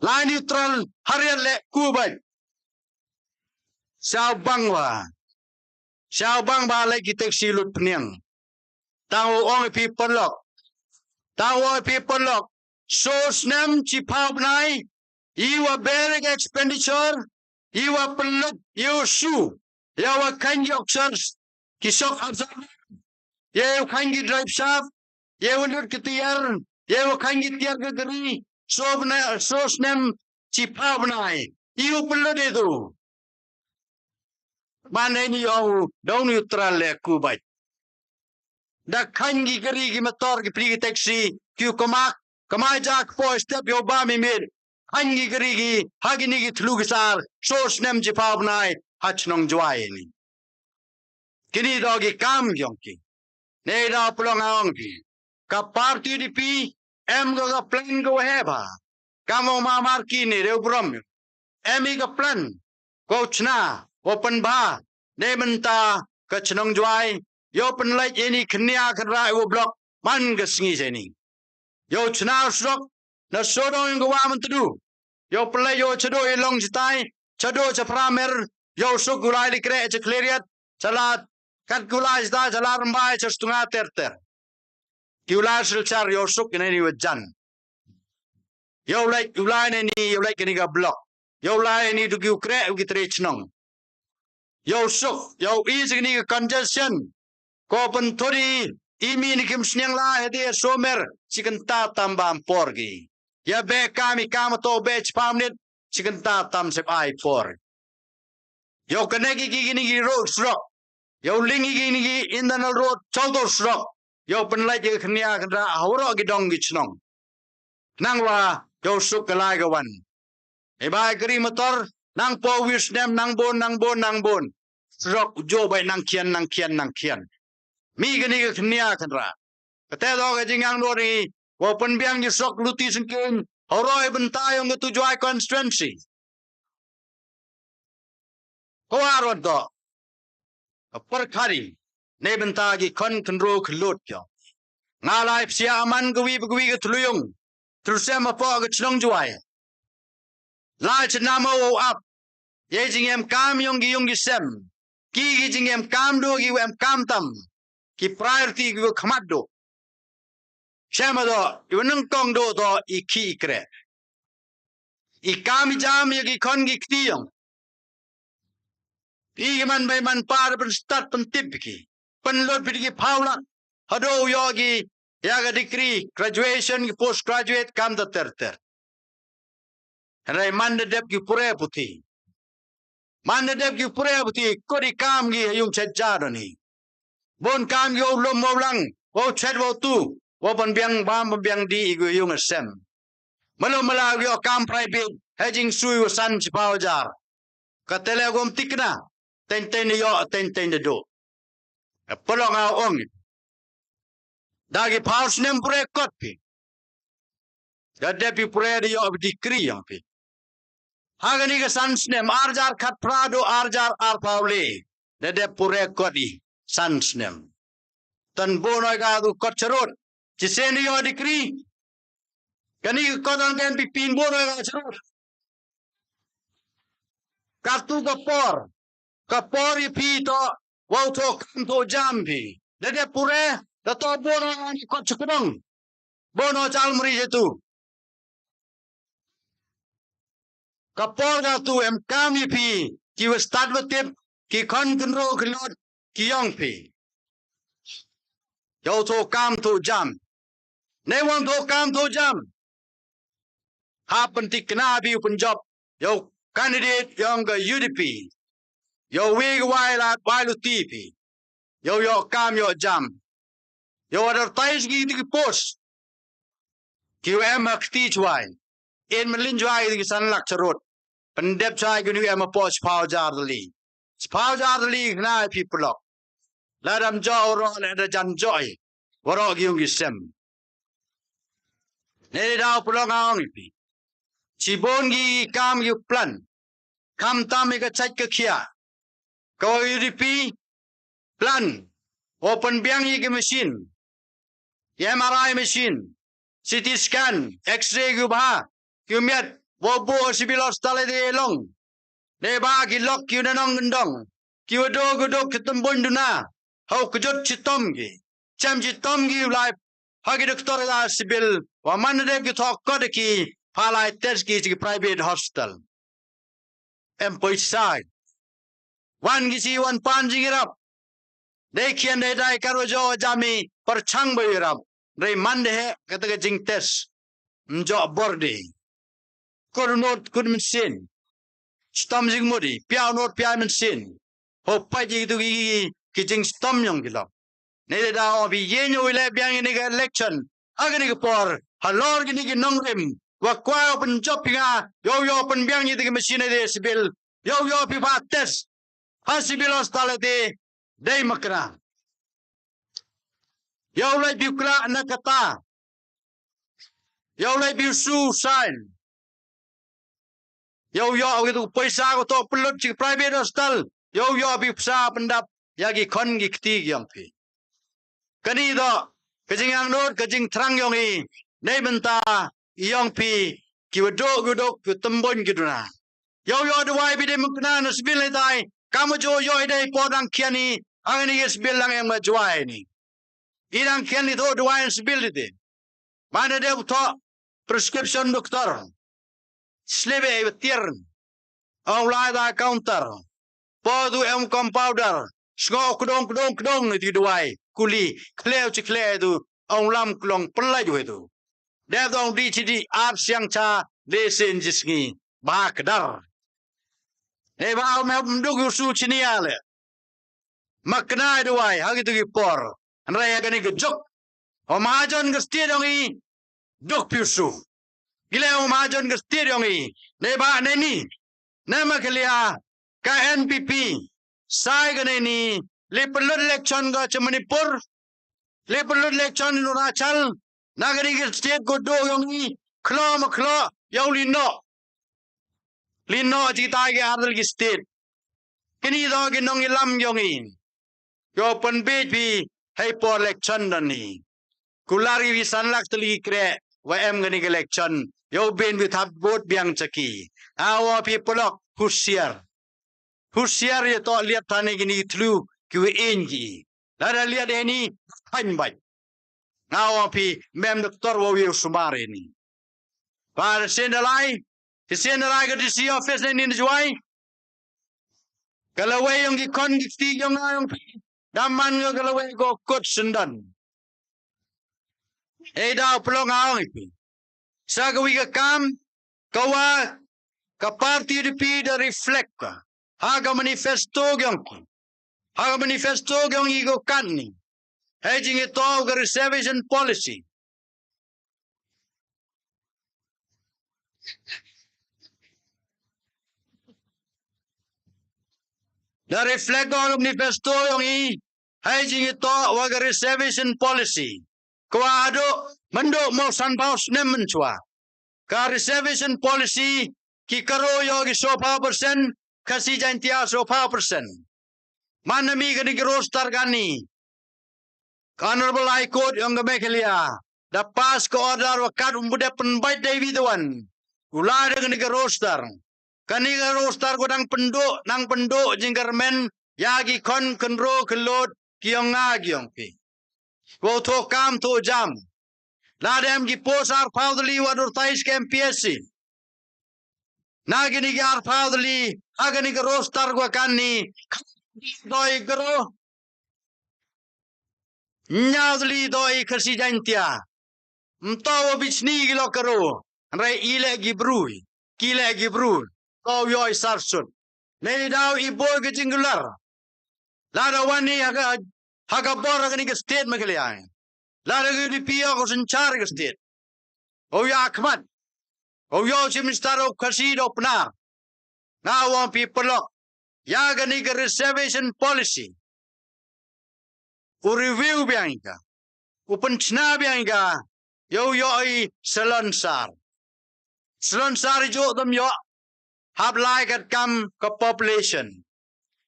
line neutral harian le kuba sao bang ba le ki taxi lut pniang tao ong people lock so snem chi pau nai you are bearing expenditure you are peluk you shoe you are kind options ki sok absar you kind drive shaft you will kitiar you kind tiar ke gari so snem chi pau nai you peluk itu mana ni yo down neutral le kubai da kangi gari gi motor gi pri taxi ki kama jak po step yo ba mi mir kangi gari gi hagini gi thlu gi sar so snem ji pau nai hachnong jwai ni kini do gi kam yong ki nei da plong aong ki ka party UDP em ga plan go heba kamo ma mar ki ni re brom em ga plan ko chna open ba nei menta ka chnong jwai yo pen like ini kenya kra wo block man ga sngi jeni yo chna srok na sodo ngo wa man tu yo play yo chado e long jitai chado cha pramer yo so gulai li kre cha cleariat salat kat gulai sta salat mbai cha stunga ter gulai sil char yo sok ni wajan yo like gulai ni yo like ni ga block yo lai ni du gu kre gi tre chnong yo sok yo easy ni congestion ko pen thori imi ni kim sneng la hede somer chicken ta tambam porgi ya be kami kam to be chpamnit chicken ta tam sep ai por yo kanegi gi ni road rock yo lingi gi ni internal road chawdo rock yo pen lai ge khnia kra hawro gi dong gi chnong nangwa yo suk lai ga wan e bai gri motor nang po wis nem nang bon rock jo bai nang kian mi gani ga khnia khanra kate do ga jingang do ni wo pen biang ni sok luti singkin horoi ben ta yong tu joy constituency ko arot do par khari ne ben ta gi kon control khlut kyo nga lai sia man gwi ga thluyung trusem po ga chlong joy la chnamo up ye jingem kam yong gi sem ki gi jingem kam do gi wem kam tam ki priority gi khamat do chama do yunung kong do iki kre I kam jam gi kon gi ktiong I man bai man par pen start pen tip ki pen lot pi gi paula hado yogi ya ga degree graduation ki post graduate kam da ter rai man de dep ki pure puti ko di kam gi yung chaja do ni bon kam yo lom mo lang wo chat wo tu wo ban biang bam biang di igu yung sem Malu malawi o kam private hedging sui wasan cipau jar. Katele gom tikna. Ten yo ten do. Pelong au ong. Dagi paus nem pure kot pi. Gadepi pure di yo dikri yang pi. Hagani ke sans nem arjar kat prado arjar arpaule. Dede pure kot di sans nem. Tan bonoi ka tu kot cerut. Cisen yo dikri. Kani kodan kan pipin bonoi ka cerut. Kartu kapor ipi to wauto kanto jampi. Dede pure dato bono ani kot cekudong. Bono calmri itu. Kapor ga tu em kami pi ki was start tip ki kon kunro klot ki yong pi. Yo to kam to jam. Ne wang to kam to jam. Ha pentik kena bi job. Yo candidate yang ke UDP. Yo wig wailu TV. Yo kam yo jam. Yo advertise ki post. Ki em akti chwai. In melin chwai ki san lak charot. Pendep chai ki em post pau jar dali. Pau jar dali na people. Ladam jo ro le jan joy. Waro ki yung sem. Ne dau pulong ang ipi. Cibon gi kam yu plan. Kam tam ka chat ka kia. Kau UDP plan. Open biang yi machine. MRI machine. CT scan. X-ray gu bah. Gu miat. Wobo sibilos tali de long. Ne ba ki lok yu nanong gendong. Ki wado gudok ketembun duna. Hau kejut citom gi. Cam citom gi lai. Hagi doktor da sibil. Wa mana de ki thok kod ki. Palai tes ki private hospital. Empoi side. Wan gisi wan pan jingirap. Dekian de dai karwajo jami perchang bayirap. Dari mande he kata ke jing tes. Njo borde. Kod not kud mesin. Stom jing mudi. Piao not piao mesin. Hopai jing tu ki jing stom yang gilap. Ne da bi yenyo ile biang ini ke election. Agani ke por. Halor gini ke nongrim. Wa kwa open job nga. Yo open biang ini ke mesin de sibil. Yo pi pa tes. Hasibil hostality. Day makna. Yo lai bukla nakata. Yo lai bisu sign. Yo gitu paisa ko to pelot ci private hostel. Yo bi psa pendap yagi kon gi kti yang pi. Kani do kajing yang not kajing trang yong i. Nei benta yang pi ki wado ku tembon giduna. Yo duai bi de makna na sibil dai. Kamu jo ide podang kiani. Ang ini sibil lang yang majuai ni. Irang kiani to duai sibil ide. Mana de to prescription doktor. Slebe tiern. Ang lada counter. Podu em compounder. Sko kudong itu duai. Kuli kleo cikle itu. Ang lam klong pelai jo itu. Dia dong di cidi ap siang cha lesen jisngi. Bakdar. Ba menduk usu ciniale. Makna duai hagi tu por. Raya gani gejok. O majon ke stadium i dok piusu. Gila o majon ke stadium i. Ba neni. Nama kelia ka NPP. Sai gani ni lepelot election ga Manipur. Lepelot election in Arunachal. Nagari ke state ko do yung i. Klo yaulino. Lino cita ke ardal ki state. Kini do ke nong ilam yongi. Yo pen bi hai por election dani. Kulari vi sanlak tali kre wa em gani election. Yo ben vi thap vote biang chaki. Awa pi polok husiar. Husiar ye to lihat tane gini tlu ki we enji. Lara lihat ini hanbai. Awa pi mem doktor wo wi sumare ni. Para sendalai Kesenderai ke DC office ni juai. Kalau yang di kondisi yang daman ke kalau go kot sendan. Dah pelong awang itu. Sa kawi ke kam kawa ka parti UDP da reflect ka. Haga manifesto yang igo kan ni. Hedging ito ke reservation policy. Dari reflect ang manifesto yung hay jing ito wag reservation policy. Kuado mando mo sanpaus nem menchua. Ka reservation policy ki karo yo gi sopa persen kasi jantia sopa persen. Manami gani roster gani. Honorable High Court yung Meghalaya. Da pass ko order wakat umuda penbait David Wan. Ulada gani roster. Kaniga roster ko nang penduk jinggarmen yagi kon kenro kelot kiong ngagiong pi. Ko to kam to jam. Ladem gi posar paudli wadur tais ke MPSC. Nagini gar paudli agani roster ko kanni doi gro. Nyadli doi kasi jantia. Mtawa bichni gilo karo. Rai ile gibrui. Kile gibrui. Kau yoi sarsut. Nei daw iboy ke jinggular. Lada wani haga bor ni ke state Meghalaya. Lada ke UDP ko sencar ke state. O ya akmat. O yo si minister of kasido pnar. Now one people lo. Ya gani ke reservation policy. U review biangka. U penchna biangka. Yo yoi selonsar. Selonsar jo dam yo. Hab lai kat kam ke population.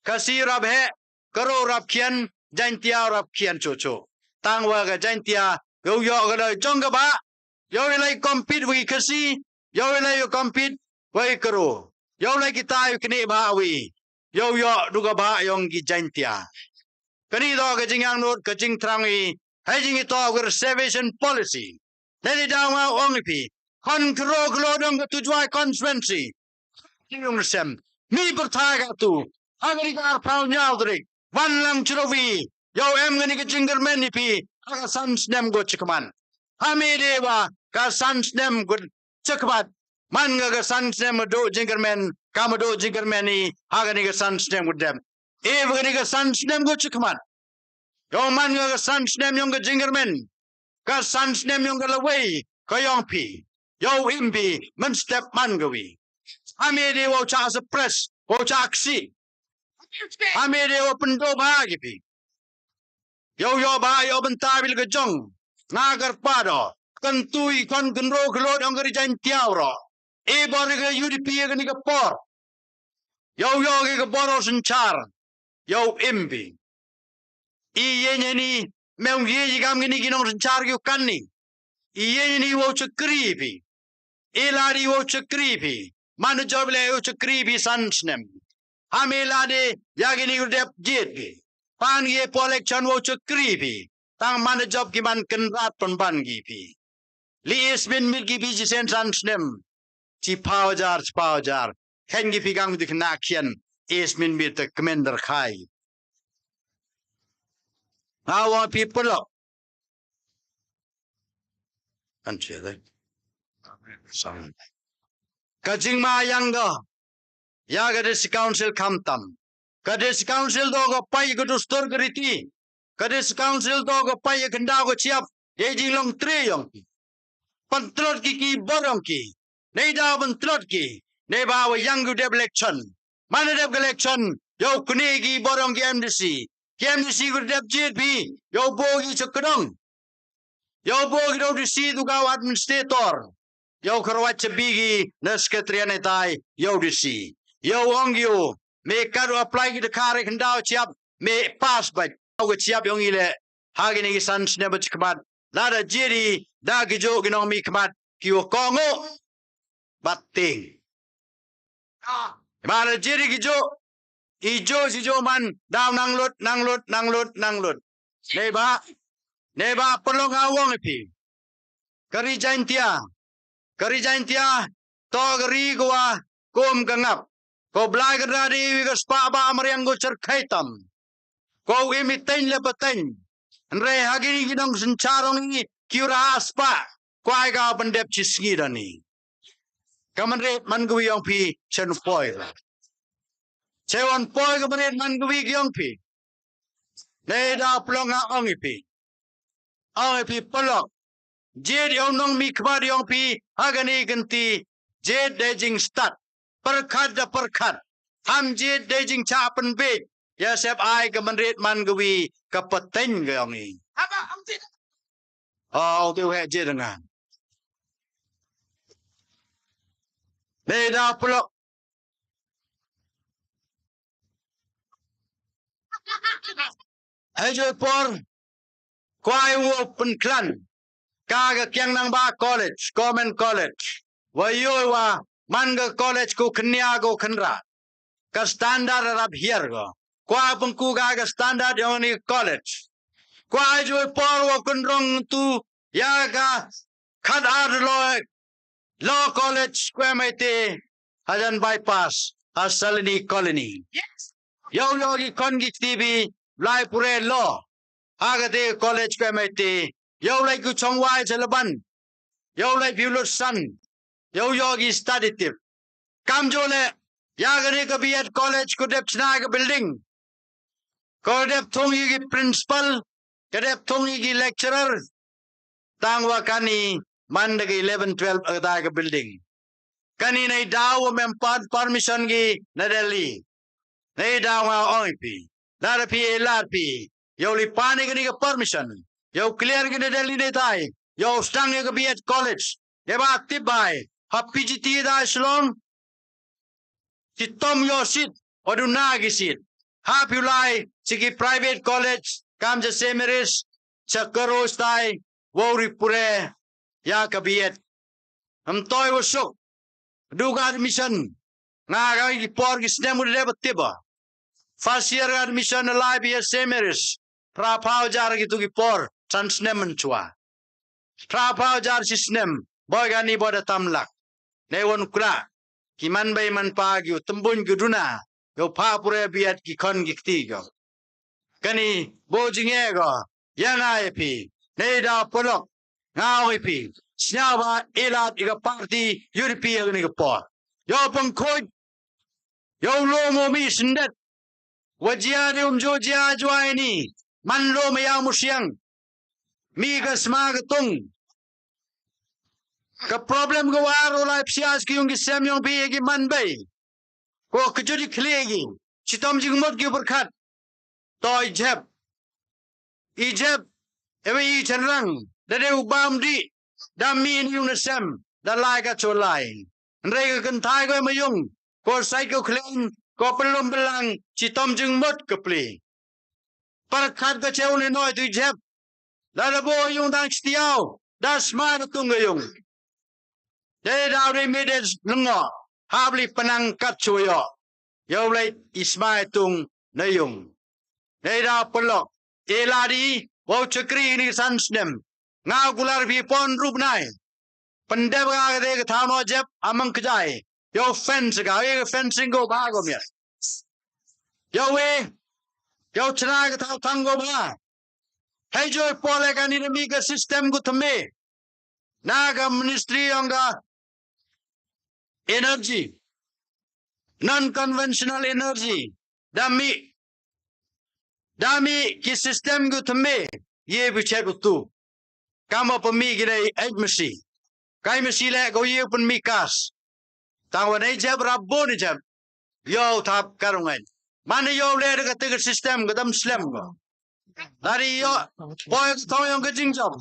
Kasi rab he, karo rab kian, jantia rab kian chocho. Tangwa ka jantia, yo ka jong ka ba? Yo ilay compete wi kasi, yo ilay yo compete wi karo. Yo ilay kita yu kini ba wi. Yo duga ba yung ki jantia. Kani do ka jingang not, ka jing trangi, hay jing ito ka reservation policy. Nadi daw nga ongipi, kontrol glodong ka tujuay constituency. Yung sem mi bertaga tu agari gar pal nyaldrik van lang churovi yo em ngani ke jingermen ni pi aga sans nem go chikman hami dewa ka sans nem go chikbat man ga sans nem do jingermen kam do jingermen ni agani ke sans nem go dem e ngani ke sans nem go chikman yo man ga sans nem yung ga jingermen ka sans nem yung ga laway ka yong pi yo imbi man step man gawi Amede wo cha suppress, wo cha aksi. Amede wo pendo bahagi pi. Yo ba yo bentabil ke jong. Nagar pado. Kentui kon genro gelod ang gari jantiaw ro. E bor ke UDP ke ni ke por. Yo ke boro sencar. Yo imbi. Iye ni meung ye gam ni ginong sencar ke kanni. Iye ni wo chakri pi. Elari wo chakri pi. Mana job le yo chakri bi sansnem. Hamelade yagini udep jit bi. Pan ye election wo chakri bi. Tang mana job ki man kenrat pan gi bi. Li isbin milki bi jisen sansnem. Ci paujar. Ken gi pigang dik nakian ismin bi te commander khai. Our people up. Anche Some. Kajing mayangga. Ya gadis council kamtam. Gadis council dogo pai gudustur geriti. Gadis council dogo pai kendago siap. Ye long tre yong. Pantrot ki borong ki. Nei da pantrot ki. Nei bawa yang gudeb election. Mana deb election. Yo kuni ki borong ki MDC. Ki MDC gudeb JP. Yo bogi cekadong. Yo bogi do disi dugaw administrator. Yo karawat bigi na sekretarian itai yo disi. Yo ongyo me karo apply ki kare kendao siap me pass ba ko siap yong ile hagini ki sans ne bat kmat lada jiri da gijo ginong mi kmat ki o kongo bating. Mana jiri gijo ijo sijo man daw nanglut. Neba perlu ngawong ipi. Kari jantia to gari gua kom gangap. Ko blai gadari wigas pa ba amariang go cerkaitam. Ko imitain lepatain. Andre hagini ginong sencharong ini kiura aspa. Ko ay ka pendep cisngi dani. Kamanret man gwi yung pi senpoy. Sewan poy kamanret man gwi yung pi. Neda plong ang ipi. Ang ipi pelok. Jid yung nong mi kmad yung pi hagani ganti Jet dejing start. Perkat da perkat. Ham jet dejing cha penbek. Ya sep ai ke menrit man gawi kapeten ke yang ni. Oh, tu he jet dengan. Beda pelok. Hai por. Kuai wo penklan. Kaga kiang nang ba college, government college. Wayo wa manga college ko kenya go khenra. Ka standard rap here go. Kwa pengku ga standard yang ni college. Kwa jo por wo kunrong tu ya ga khat ar law college kwa mate hajan bypass asalini colony. Yes. Yo gi kon gi tv lai pure law. Agade college kwa mate yo lai ku chongwai jalaban. Yo lai piulut san. Yo yogi study tip. Kam jo le ya gane ka BEd college ko dep chna ka building. Ko dep thongi ki principal, ko dep thongi ki lecturer. Tangwa kani manda ki 11 12 ada ka building. Kani nai daw mem permission gi na Delhi. Nai daw ma OIP. Lar pi lar pi. Yo li pani kani ka permission. Yo clear ki na Delhi ne tai. Yo stang ka BEd college. Deba aktif bai. Ha PGT da shlong. Si tom yo sit odu nagi sit. Ha pulai sigi private college kam je semeris chakaro stai wori pure ya ka BEd. Am toy wo sok. Duga admission. Nga ga por gi snem ude batiba. First year admission alive be semeris. Pra pau jar gi tu gi por transnem chua. Pra pau jar sisnem boy gani boda tamlak. Ne won kula. Kiman bay man pa gyu tembun guduna yo pa pure BEd ki kon gi ti go kani bo jinge go yana epi ne da polok ngao epi snaba elat iga party UDP ni ga po yo pang khoi yo lo mo mi sindet wajia de jo jia jwai ni man lo ma ya musyang mi ga sma ga tung ka problem go waro lai psias ki yung gisem yung bi gi man bay ko kjuri khlegi chitom jing mot gi berkhat toy jeb ijeb ewe I chanrang dade ubam di dami in yung nasem da lai ka cholai nrei ka kan thai ko mayung ko sai ko khleng ko pelom belang chitom jing mot ka pli berkhat ka cheu ni noi tu jeb Ladthadlaboh yung dang stiao da smart tung yung They dowry mides lungo. Habli panang katsuyo. Yo late ismay tung nayung. They da polok. Eladi wo chakri ni sansnem. Nga gular bi pon rubnai. Pandeb ga de thano jeb amang kjai. Yo fence ga ye fencing go bago mir. Yo we yo chna ga tha tango ba. Hey joy pole ga ni mi ga system go thme. Naga ministry onga energy, non-conventional energy, dami ki system gu thme ye biche gu tu kama pami gine agency kai masi le go ye pun mi kas tangwan ai jab rabbo ni jab yo thap karungan man yo le ga te system ga dam slam go dari yo boy to yo ga jing job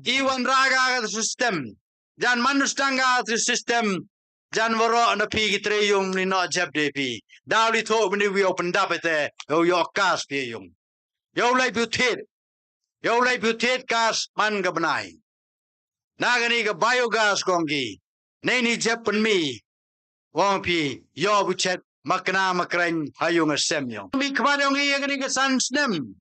iwan raga ga system jan manustanga the system Janwaro na pi gitre yung ni no jab de pi. Dawli to when we opened up it yo yo kas pi yung. Yo lai butit. Yo lai butit kas man gabnai. Nagani ga biogas gongi. Nei ni jab pen mi. Wong pi yo buchet makna makrang hayung asem yung. Mi kman yung gani ga san snem.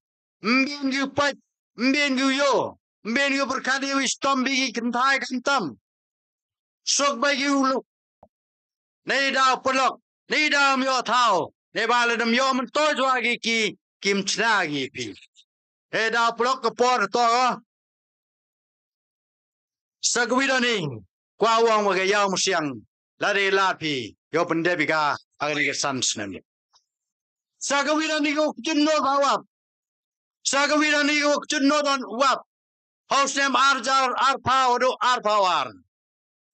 Mbien gu pat. Mbien gu yo. Mbien gu berkadi wis tombi kentai kentam. Sok ba yu Nei da polok, nei da myo thao, nei ba le dam yo man to jwa gi ki kim chna gi pi. Nei da polok ko por to. Sagwida ni kwa wang wa ga yaw mo siang la de la pi yo pande bi ga agni ga sans nem. Sagwida ni ko chun no ba wap. Sagwida ni ko chun no don wap. Haus nem ar jar ar pa do ar pawar.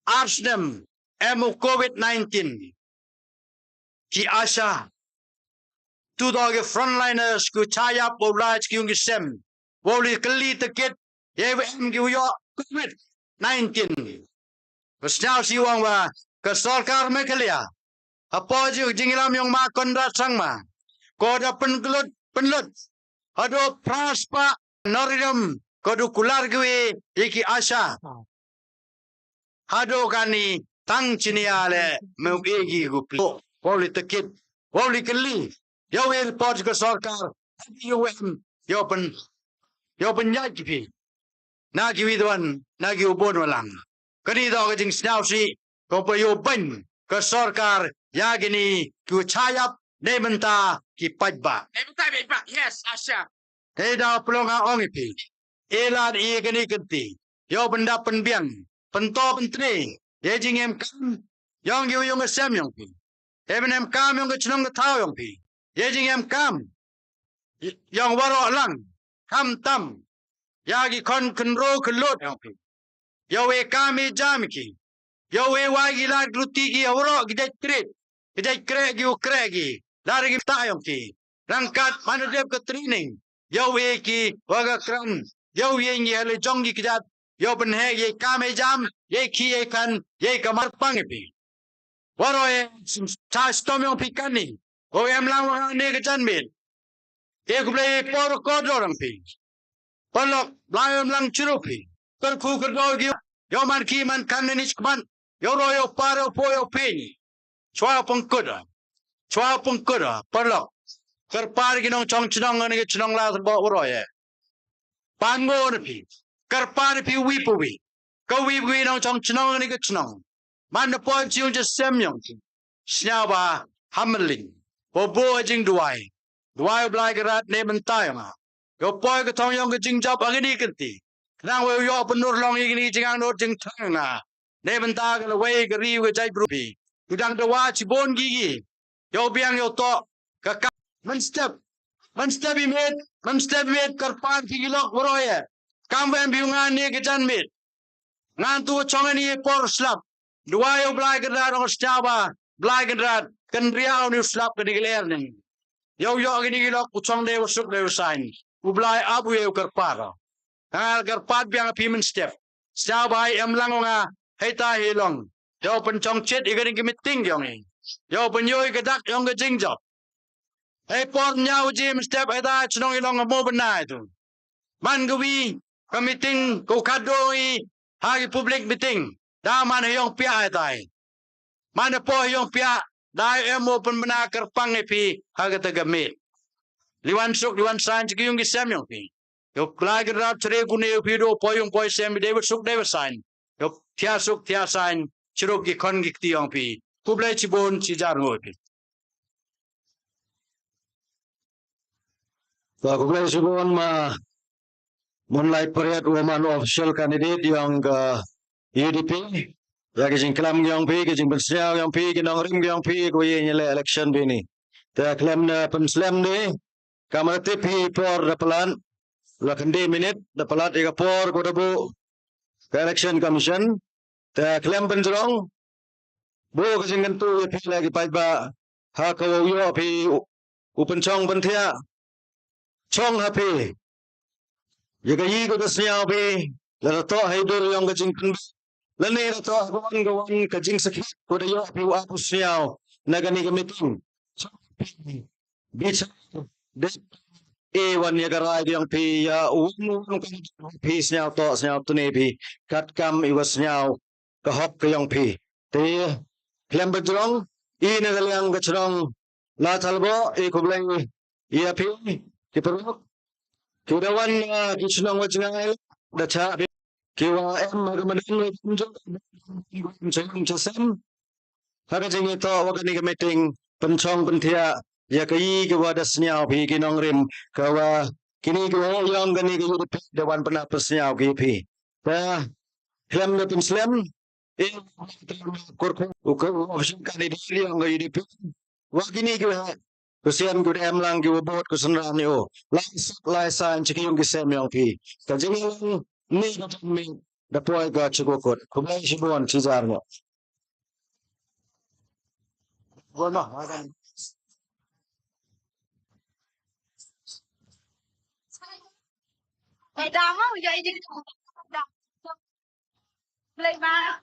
Arsnem emu COVID-19 ki asha tu dog frontliners ku chaya polaj ki yung sem woli kali tiket em ki yo COVID-19 Kesnyau siwang wa ke sarkar Meghalaya apa je jingilam yang ma kondrat sangma koda penlut ado praspa noridum kodu kular gwe iki asha hado kani tang chiniale mewegi gupi woli tiket woli kali yo el poj ke sarkar yo pen yaji nagi widwan nagi ubon walang kani do ke jing snau si ko pa yo ban ke sarkar ya gini ku chayap de menta ki paidbah Yes, Asha. da pelonga ong ipi elad I gini kenti yo benda penbiang pento pentri ye jing em kam yong yu yong sem yong pi eben em kam yong ke chnong ke thao yong pi ye jing em kam yong waro lang kam tam ya gi kon kunro kulot yong pi yo we kami jamiki yo we wagi la ruti gi awro gi dai kre gi dar gi ta yong ki rangkat manadep ke training yo we ki waga kram yo ye ngi hele jong gi kijat yo ben he ye kami jam ye ki ye kan ye kamar pangipi waro ye cha stom yong pi kani o em lang wa ne ke chan min e ku ble por ko dorang pi polok blayam lang churupi kar khu kar do gi yo man ki man kan ni kman yo ro yo paro po yo pin chwa pungkuda polok kar par gi nong chong chnong ni ke chnong la bo ro ye pan go ni pi kar par pi wi pu wi ko wi wi nong chong chnong ni ke chnong man po chiu je sem yong snya ba hamling bo jing duai blai garat ne ben tai ma yo poi ke thong yong ke jing job agini kenti nang we yo penur long igini jing ang no jing thang na ne ben ta ke we ke ri we jai bru pi udang de wa chi bon gi yo biang yo to ka man step I made karpan ki gilok boroye kam wen biungan ni ke jan mit ngan tu chong ni por slap dua yo blai gedar ong staba blai gedar kan riau ni slap ke digeler ning yo gini gilok ku chong de usuk de usain u blai abu yo karpara karpat biang pi man step staba em langonga heta hilong yo pen chong chet igani ki meeting yo ni yo pen yo ke dak yong ke jing job hey por nyau jim step ada chnong ilong mo benai tu man gwi meeting ko kadoi hagi public meeting da man yong pia dai man po yong pia dai emo pen bena kerpang epi hagi tagamit liwan san chi yung gisam yong pi yo klai grab chre gune pi do poyong poy sem David san yo thia san chiro ki khon gi ti yong pi kublai chi bon chi jar ngoi Kemudian sebelum Moonlight Pariat Woman Official Candidate yang UDP, ya kijing kelam yang pi, kijing pensiau yang pi, kinong rim yang pi, kuye nyele election bini. Ta kelam na penslam ni, kamar tipi por dapalan, lakandi minit dapalat ika por kodabu election commission. Ta kelam penjrong, bu kijing kentu pi lagi paidbah hakawo pi upencong pentia. Chong happy. Jika yi ko dasnya happy. Lada to hidur yang kajing kun. Lani to gawan kajing sakit ko da yo happy wa pusyaw. Nagani ka meeting. Bisa des wan ya garai yang pi ya unu pi syaw to ne pi kat kam iwas syaw ka hop ka yang pi. Te klem bejrong I nagalang gachrong Ladthadlaboh ko bleng iya pi Kiperuk, kidawan kisnong wajngai, dacha kiwa magamading punjok, sayang chasem, hagajing ito wakani meeting pencong pentia, ya kai kiwa dasnya pi kinong rim, kawa kini kiwa yang gani kiwa dewan penapasnya kipi, ta klam na penslam, kurku option kandidat yang UDP, wakini kiwa Kusian gud em lang giwa bot kusenram ni o. Lai san chiki yung gisem yang pi. Kajing yung ni kajing mi dapoy ga chukukot. Kumay sibuan chizar mo. Bueno, Đau quá, vậy đi. Đau. Lên ba.